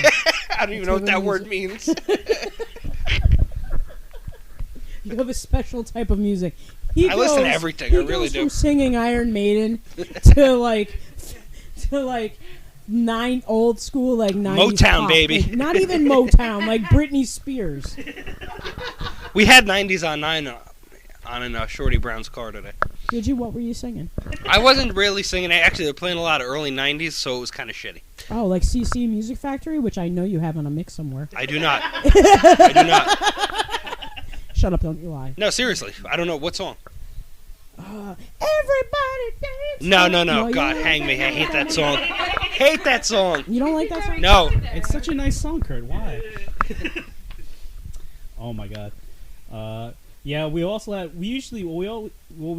I don't even know what that word means. You have a special type of music. I listen to everything, I really goes do. from singing Iron Maiden to like old school 90s Motown, pop. baby. Like, not even Motown, like Britney Spears. We had 90s on 9 on in Shorty Brown's car today. Did you? What were you singing? I wasn't really singing. Actually, they're playing a lot of early 90s, so it was kind of shitty. Oh, like CC Music Factory, which I know you have on a mix somewhere. I do not. I do not. Shut up, don't you lie. No, seriously. I don't know. What song? Everybody dance. No. you God, don't hang like me. I that hate song? that song. Hate that song. You don't like that song? No. It's such a nice song, Kurt. Why? Oh my God. Yeah, we also had. We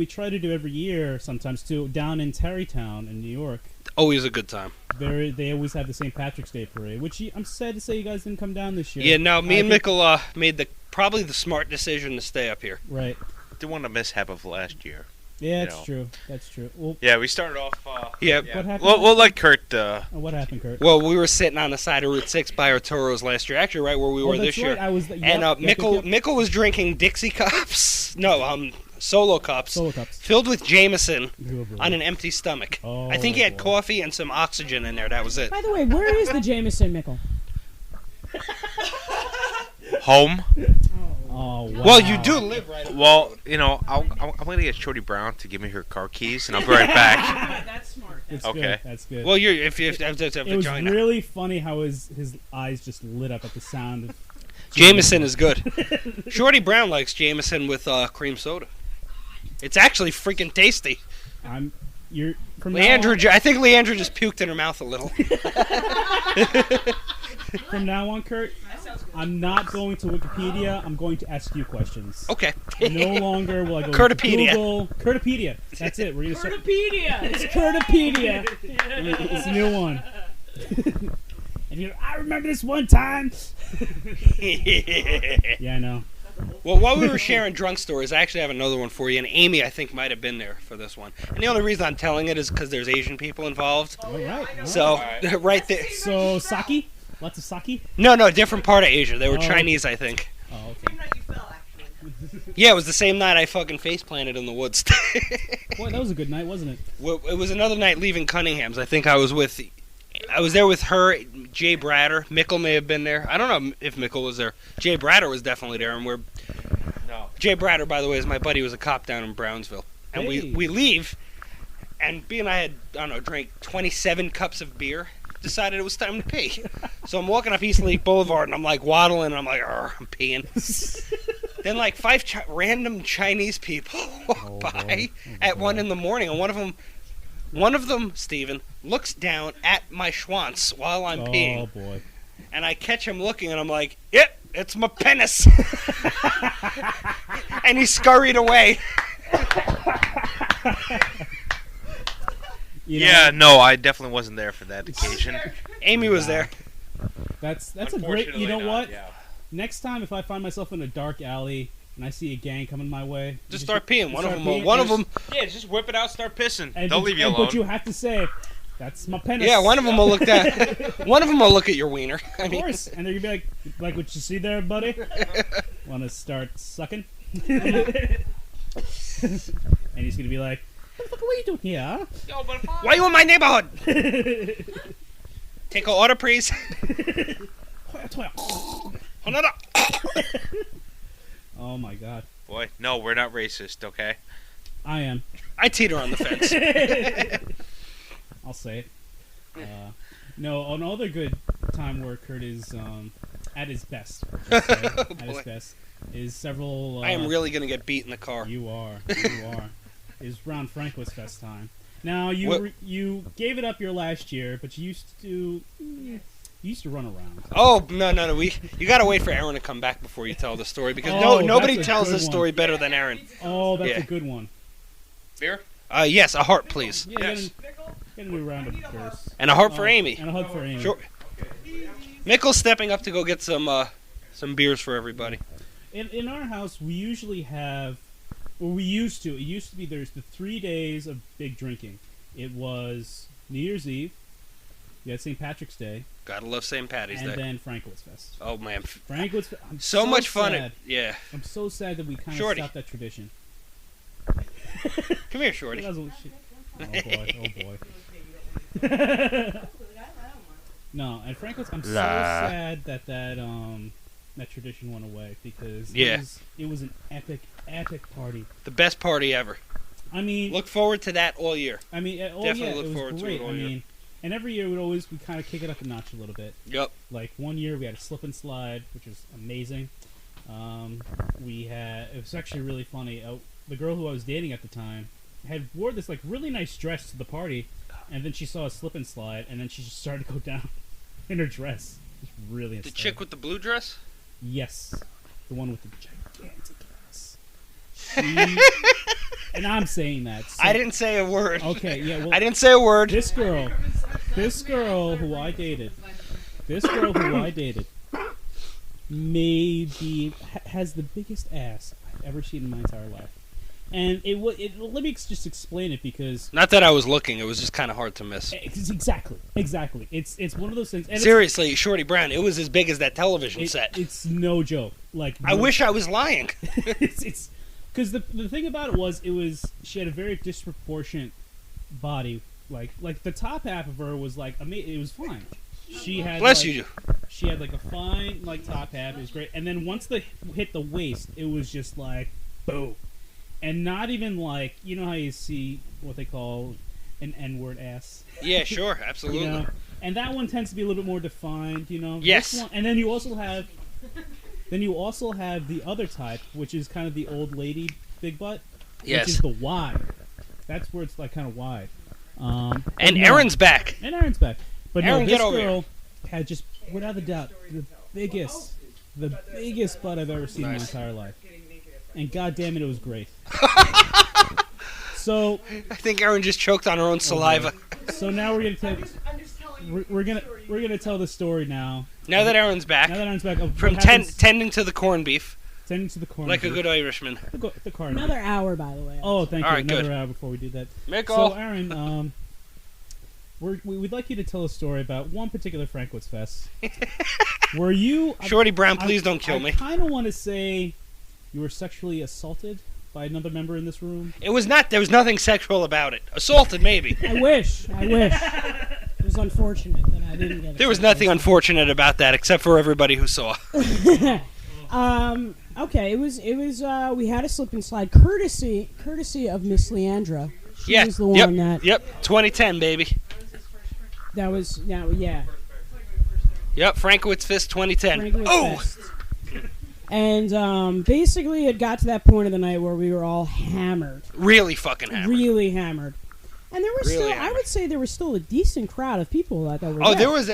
try to do every year, sometimes too, down in Tarrytown in New York. Always a good time. They always have the St. Patrick's Day parade, which I'm sad to say you guys didn't come down this year. Yeah, no, me I and think- Micol made probably the smart decision to stay up here. Right. Did one of the mishap of last year. Yeah, You that's know. true. That's true. Well, Yeah, we started off. Yeah. What happened? We'll let Kurt. What happened, Kurt? Well, we were sitting on the side of Route 6 by our Toros last year. Actually, right where we were Oh, this that's right. year. I was. And yep. Micol was drinking Dixie cups. No, Solo cups. Solo cups. Filled with Jameson Oh, boy. on an empty stomach. Oh, I think he had boy. coffee and some oxygen in there. That was it. By the way, where is the Jameson, Micol? Home. Oh, wow. Well, you do live right. Well, I'm going to get Shorty Brown to give me her car keys, and I'll be right back. That's smart. That's Okay. Good. That's good. Well, if you have a it was vagina. really funny how his eyes just lit up at the sound of Jameson is good. Shorty Brown likes Jameson with cream soda. It's actually freaking tasty. You're from Leandra, I think Leandra just puked in her mouth a little. From now on, Kurt, I'm not going to Wikipedia. I'm going to ask you questions. Okay. No longer will I go Curtipedia. to Google. Curtipedia. That's it. We're gonna start. Curtipedia. It's Curtipedia. It's a new one. And you're, I remember this one time. Yeah, I know. Well, while we were sharing drunk stories, I actually have another one for you, and Amy, I think, might have been there for this one. And the only reason I'm telling it is because there's Asian people involved. All right. So, right there. So, sake? Lots of sake? No, different part of Asia. They were Chinese, I think. Oh, okay. Same night you fell, actually. Yeah, it was the same night I fucking face planted in the woods. Boy, that was a good night, wasn't it? Well, it was another night leaving Cunningham's. I think I was there with her, Jay Bratter. Micol may have been there. I don't know if Micol was there. Jay Bratter was definitely there, and Jay Bratter, by the way, is my buddy. Was a cop down in Brownsville, and we leave, and B and I had, I don't know, drank 27 cups of beer. Decided it was time to pee. So I'm walking up East Lake Boulevard, and I'm like waddling, and I'm like, I'm peeing. Then like 5 random Chinese people walk by at 1 in the morning, and one of them, Steven, looks down at my schwanz while I'm peeing. Oh boy! And I catch him looking, and I'm like, "Yep, it's my penis." And he scurried away. No, I definitely wasn't there for that occasion. Amy was there. That's a great. You know what? Yeah. Next time, if I find myself in a dark alley and I see a gang coming my way, Just start peeing. One start of them. Yeah, just whip it out, start pissing. and They'll leave you alone. But you have to say, "That's my penis." Yeah, one of them will look One of them will look at your wiener. I Of mean, course, and they're gonna be like what you see there, buddy? Want to start sucking? And he's gonna be like, "What the fuck are you doing here?" why you in my neighborhood? Take an order, please. Another. Oh my god, Boy, no, we're not racist, okay? I am. I teeter on the fence. I'll say it. No, another good time where Kurt is at his best. Let's say, at his best is several. I am really gonna get beat in the car. You are. Is Ron Franco's fest time. Now you gave it up your last year, but you used to run around. Oh no! You gotta wait for Aaron to come back before you tell the story because nobody tells this story better than Aaron. Oh, that's a good one. Beer? Yes, a heart, please. Yeah, Yes. get a new round of beers. And a heart for Amy. And a hug for Amy. Sure. Michael's stepping up to go get some beers for everybody. In our house, we usually have, or we used to. It used to be there's the 3 days of big drinking. It was New Year's Eve. You had St. Patrick's Day. Gotta love St. Patty's Day. And then Franklin's Fest. Oh man, Franklin's Fest. so much fun! Sad. Yeah. I'm so sad that we kind of Shorty. stopped that tradition. Come here, Shorty. Oh boy. No, and Franklin's. I'm so sad that that tradition went away because it was an epic party. The best party ever. I mean, look forward to that all year. I mean, Definitely look forward to it all year. I mean, and every year we kind of kick it up a notch a little bit. Yep. Like one year we had a slip and slide, which was amazing. It was actually really funny. The girl who I was dating at the time wore this like really nice dress to the party, and then she saw a slip and slide, and then she just started to go down in her dress. It was really The insane. chick with the blue dress? Yes, the one with the gigantic ass. And I'm saying that. So, I didn't say a word. Okay, yeah. Well, I didn't say a word. This girl who I dated, maybe has the biggest ass I've ever seen in my entire life. And let me just explain it because Not that I was looking; it was just kind of hard to miss. exactly. It's one of those things. And Seriously, Shorty Brown, it was as big as that television set. It's no joke. Like I wish I was lying. it's because the thing about it was she had a very disproportionate body. Like the top half of her was like it was fine. She had Bless you. She had like a fine like top half. It was great. And then once they hit the waist, it was just like boom. And not even like, you know how you see what they call an N-word ass? Yeah, sure, absolutely. You know? And that one tends to be a little bit more defined, you know? Yes. This one, and then you also have the other type, which is kind of the old lady big butt. Yes. Which is the wide. That's where it's like kind of wide. And Aaron's back. And Aaron's back. But Aaron, no, get this over girl had just, without a doubt, the biggest butt I've ever seen in my entire life. And goddamn it was great. So I think Aaron just choked on her own saliva. So now we're gonna take. I'm just telling we're gonna tell the story now. Now that Aaron's back. Now that Aaron's back, of From what happens- tending to the corned beef. tending to the corn. Like a good Irishman. The corn. Another hour, by the way. Oh, thank All you. right, Another good. hour before we do that. Micol. So, Aaron, we'd like you to tell a story about one particular Frankwitz Fest. Were you... Shorty Brown, please don't kill me. I kind of want to say you were sexually assaulted by another member in this room. It was not. There was nothing sexual about it. Assaulted, maybe. I wish. It was unfortunate that I didn't get it. There was nothing unfortunate about that, except for everybody who saw. Okay, it was. We had a slip and slide, courtesy of Miss Leandra. She was the one that. Yep. 2010, baby. That was now. Yeah. Yep. Frankwitz Fist 2010. Frankwitz Oh. Fest. And basically, it got to that point of the night where we were all hammered. Really fucking hammered. Really hammered. And there was Really still, I hammered. would say, there was still a decent crowd of people that were Oh, there. there was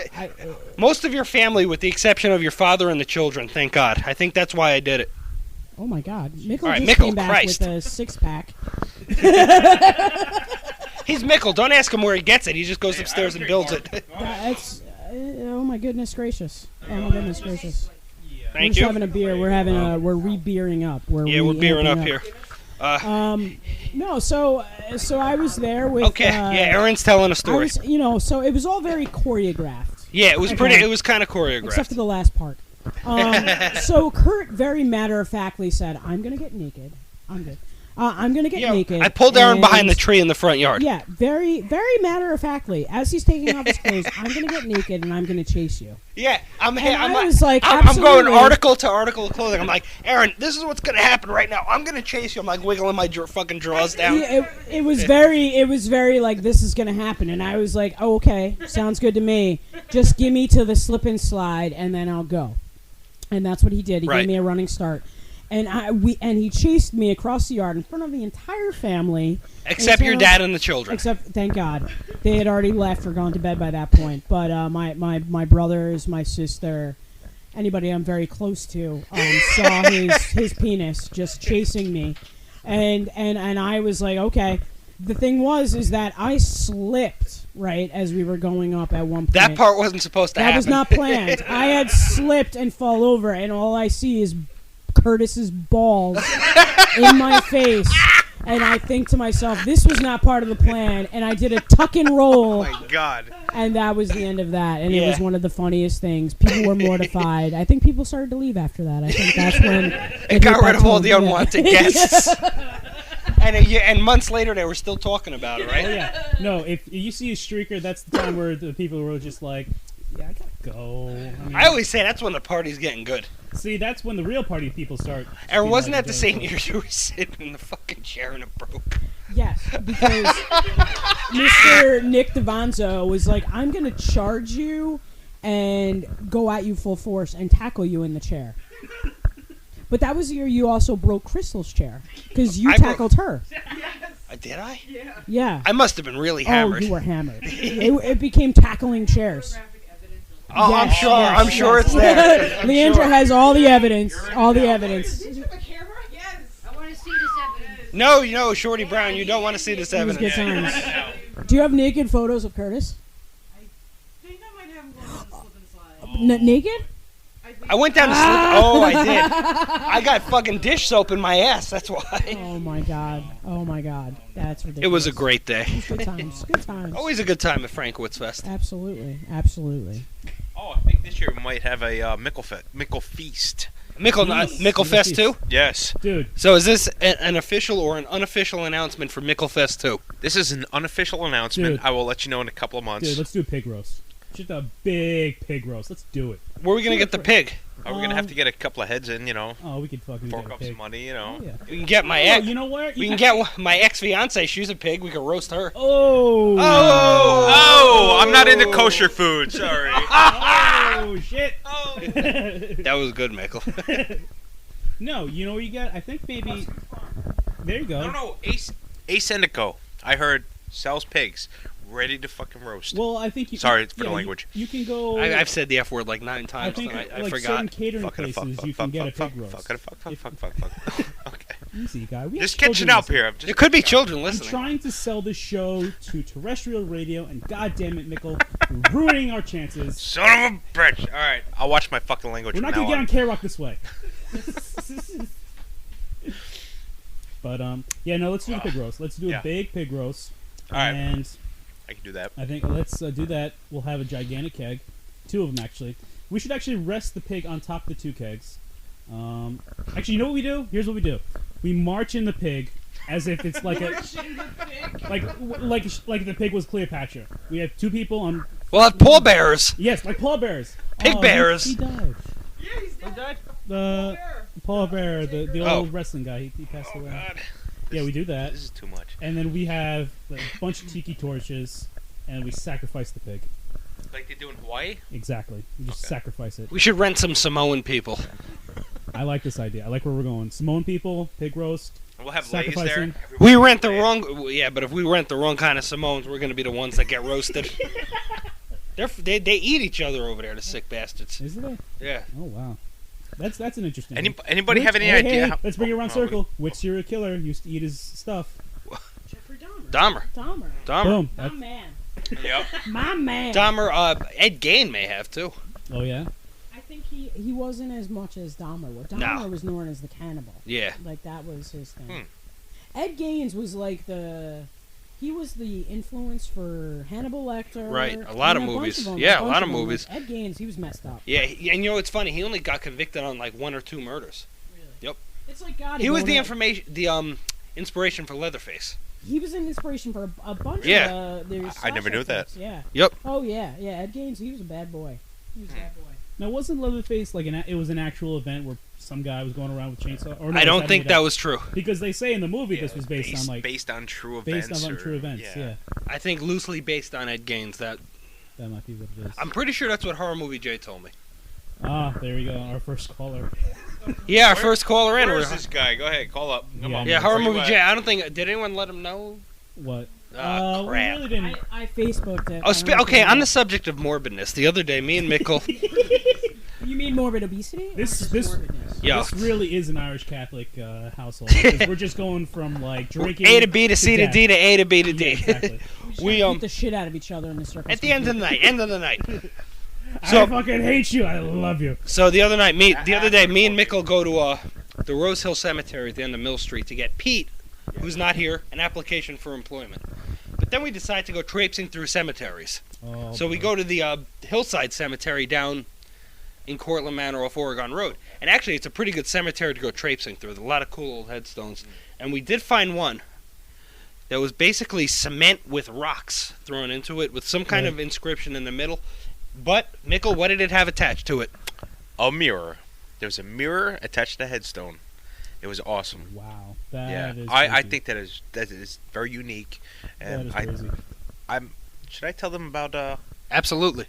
most of your family, with the exception of your father and the children. Thank God. I think that's why I did it. Oh my God, Micol All right, just Micol, came back Christ. with a 6-pack. He's Micol. Don't ask him where he gets it. He just goes upstairs and builds it. That's oh my goodness gracious. Oh my goodness gracious. We're Thank just you. having a beer. We're having we're re-beering up. We're beering up here. No, so I was there with. Okay. Yeah, Aaron's telling a I story. was, so it was all very choreographed. Yeah, it was Okay. pretty. It was kind of choreographed. Except for the last part. So Kurt very matter-of-factly said, "I'm gonna get naked. I'm good. I'm gonna get naked." I pulled Aaron and- behind the tree in the front yard. Yeah, very, very matter-of-factly. As he's taking off his clothes, I'm gonna get naked and I'm gonna chase you. Yeah, I'm absolutely. going article to article of clothing. I'm like, Aaron, this is what's gonna happen right now. I'm gonna chase you. I'm like wiggling my fucking drawers down. Yeah, it was very like, this is gonna happen, and I was like, oh, okay, sounds good to me. Just give me to the slip and slide, and then I'll go. And that's what he did. He Right. gave me a running start, and he chased me across the yard in front of the entire family, Except your dad and the children. Except, thank God, they had already left or gone to bed by that point. But my brothers, my sister, anybody I'm very close to, saw his penis just chasing me, and I was like, okay. The thing is that I slipped right as we were going up at one point. That part wasn't supposed to happen. That was not planned. I had slipped and fall over, and all I see is Curtice's balls in my face. And I think to myself, this was not part of the plan. And I did a tuck and roll. Oh my God. And that was the end of that. And it Yeah. was one of the funniest things. People were mortified. I think people started to leave after that. I think that's when It got rid of all the Yeah. unwanted guests. And months later, they were still talking about it, right? Oh, yeah. No, if you see a streaker, that's the time where the people were just like, yeah, I gotta go. mean, I always say that's when the party's getting good. see, that's when the real party people start. Aaron, being wasn't like, that the same year you were sitting in the fucking chair and it broke? Yes, because Mr. Nick Devanzo was like, I'm going to charge you and go at you full force and tackle you in the chair. But that was the year you also broke Crystal's chair because you tackled her. Did I? Yeah. I must have been really hammered. Oh, you were hammered. it became tackling chairs. Oh, Yes, I'm sure. yes, I'm sure yes. it's there. I'm Leandra sure. has all the evidence. All the evidence. I want to see this evidence. No, Shorty Brown, you don't want to see this It was evidence. good times. Do you have naked photos of Curtice? I think I might have him going on the slip and slide. Naked? I went down to sleep. Oh, I did. I got fucking dish soap in my ass. That's why. Oh my god. Oh my god. That's ridiculous. It was a great day. Good times. Good times. Always a good time at Frankwitz Fest. Absolutely. Absolutely. Oh, I think this year we might have a Micol feast. Micol Fest 2? Yes. Dude. So is this an official or an unofficial announcement for Micol Fest 2? This is an unofficial announcement. Dude. I will let you know in a couple of months. Dude, let's do a pig roast. Just a big pig roast. Let's do it. Where are we going to get the pig? Are we going to have to get a couple of heads in, you know? Oh, we could fucking Fork get a up pig. some money, you know? Oh, yeah. We can get my Oh, ex. you know what? We can get my ex-fiance. She's a pig. We can roast her. Oh. Oh, I'm not into kosher food. Sorry. Oh, shit. That was good, Micol. No, you know what you got? I think maybe... There you go. No, Ace Endico. I heard sells pigs. Ready to fucking roast. Well, I think you... Sorry for the yeah, language. You can go... I've said the F word like 9 I times think tonight. I like forgot. certain catering places, you can get a pig roast. Fuck. Okay. Easy, guy. We have Just catching children up listening. here. I'm just There could be children I'm listening. trying to sell this show to terrestrial radio, and goddamn it, Micol, you're ruining our chances. Son of a bitch. All right, I'll watch my fucking language. We're not from gonna now get on K-Rock this way. But yeah, no, let's do the pig roast. Let's do a Yeah. big pig roast. All right. And I can do that. I think let's do that. We'll have a gigantic keg, 2 of them actually. We should actually rest the pig on top of the 2 kegs. Actually, you know what we do? Here's what we do: we march in the pig as if it's like a like the pig was Cleopatra. We have 2 people on. We'll have pallbearers. Yes, like pallbearers. Pig bearers. He died. Yeah, he's dead. The pallbearer, the Oh. old wrestling guy. He passed away. God. Yeah, we do that. This is too much. And then we have a bunch of tiki torches, and we sacrifice the pig. Like they do in Hawaii? Exactly. We just sacrifice it. We should rent some Samoan people. I like this idea. I like where we're going. Samoan people, pig roast. We'll have ladies there. Sacrificing. We rent the wrong. Yeah, but if we rent the wrong kind of Samoans, we're going to be the ones that get roasted. They eat each other over there, the sick bastards. Is it? Yeah. Oh wow. That's an interesting. Anybody have any hey, idea? Hey, how- let's bring it around Oh, circle. Which serial killer used to eat his stuff? Jeffrey Dahmer. Dahmer. Dahmer. Dahmer. Boom. My man. Yep. My man. Dahmer. Ed Gein may have too. Oh yeah. I think he wasn't as much as Dahmer was. Dahmer was known as the cannibal. Yeah. Like that was his thing. Ed Gaines was like he was the influence for Hannibal Lecter. Right, a lot and of bunch movies. them, Yeah, a bunch lot of them. movies. Like, Ed Gaines, he was messed up. Yeah, and you know what's funny? He only got convicted on like 1 or 2 murders. Really? Yep. It's like God. He was the inspiration for Leatherface. He was an inspiration for a bunch Yeah. of their I never knew slasher that. films, Yeah. Yep. Oh yeah, yeah. Ed Gaines, he was a bad boy. He was a bad boy. Now wasn't Leatherface like it was an actual event where some guy was going around with chainsaw? Or no, I was don't that think made that up? was true. Because they say in the movie this was based on like based on true events. based on or- true events. Yeah. I think loosely based on Ed Gaines. That That might be what it is. I'm pretty sure that's what Horror Movie Jay told me. Ah, there we go. Our first caller. Yeah, our first caller in. Where is this guy? Go ahead, call up. Come on. Yeah, Horror Where you Movie at? Jay. I don't think. Did anyone let him know? What? Ah, We crap. really didn't. I Facebooked it. Oh, I don't know if okay. you On know. the subject of morbidness, the other day, me and Micol. You mean morbid obesity? This Yeah. This really is an Irish Catholic household. 'Cause we're just going from like drinking A to B to C to death. D to A to B to D. Yeah, exactly. We beat the shit out of each other in the circle. at the end of the night. I So- fucking hate you. I love you. So the other day, me and Micol go to the Rose Hill Cemetery at the end of Mill Street to get Pete, who's not here, an application for employment. But then we decide to go traipsing through cemeteries. Oh, So we go to the Hillside Cemetery down in Cortland Manor off Oregon Road. And actually, it's a pretty good cemetery to go traipsing through. There's a lot of cool old headstones. And we did find one that was basically cement with rocks thrown into it with some kind of inscription in the middle. But, Micol, what did it have attached to it? A mirror. There was a mirror attached to the headstone. It was awesome. Wow. That Yeah, is I creepy. think that is very unique. And That is crazy. should I tell them about Absolutely.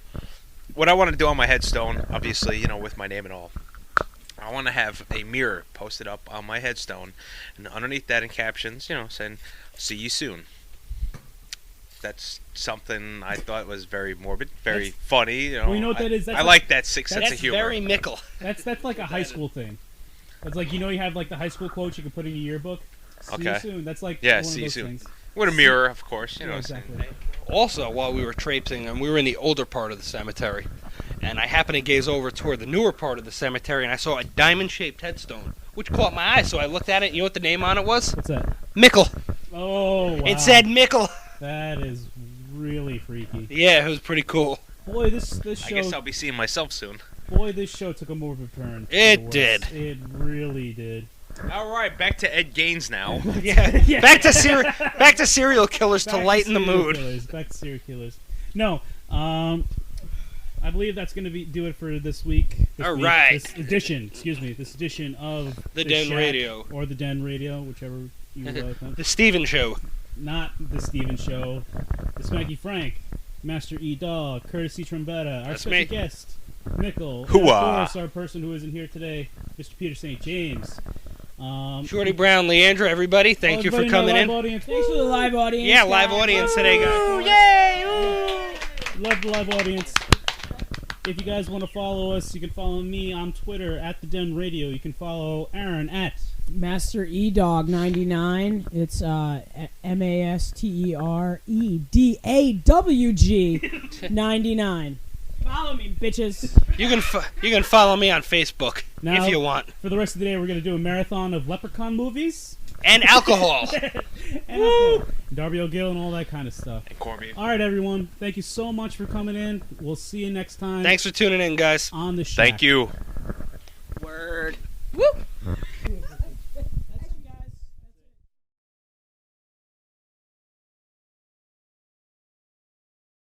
what I want to do on my headstone? Obviously, with my name and all. I want to have a mirror posted up on my headstone, and underneath that in captions, saying "See you soon." That's something I thought was very morbid, very funny. Well, you know what that is? That's I like that sense That's of humor. very Micol. That's like a high school thing. It's like you have like the high school quotes you can put in your yearbook. See you Okay. soon. That's like Yeah, one see of you those soon. things. With a mirror, of course. You know Yeah, what I'm saying. exactly. Also, while we were traipsing, and we were in the older part of the cemetery, and I happened to gaze over toward the newer part of the cemetery, and I saw a diamond-shaped headstone, which caught my eye. So I looked at it. You know what the name on it was? What's that? Micol. Oh, wow. It said Micol. That is really freaky. Yeah, it was pretty cool. Boy, this I show. guess I'll be seeing myself soon. Boy, this show took a morbid turn. for It the worse. did. It really did. All right, back to Ed Gaines now. Yeah. Back to serial killers to Back lighten the serial mood. Killers. Back to serial killers. No, I believe that's going to do it for this week. All right. This edition of The The Den Shack, Radio. or the Den Radio, whichever you like. The Steven Show. Not the Steven Show. The Spanky Frank, Master Edawg, Courtesy Trombetta, our That's special me. guest, Micol, and Hooah. of course our person who isn't here today, Mr. Peter St. James. Shorty Brown, Leandra, everybody, thank you for coming in. Audience. Thanks for the live audience. Yeah, live guys. audience today, guys. Love the live audience. If you guys want to follow us, you can follow me on Twitter at The Den Radio. You can follow Aaron at Master Edawg 99. It's MasterEdawg 99. Follow me, bitches. You can follow me on Facebook Now, if you want. For the rest of the day, we're going to do a marathon of Leprechaun movies. And alcohol. And alcohol. Darby O'Gill and all that kind of stuff. And corned All right, everyone. Thank you so much for coming in. We'll see you next time. Thanks for tuning in, guys. On the show. Thank you.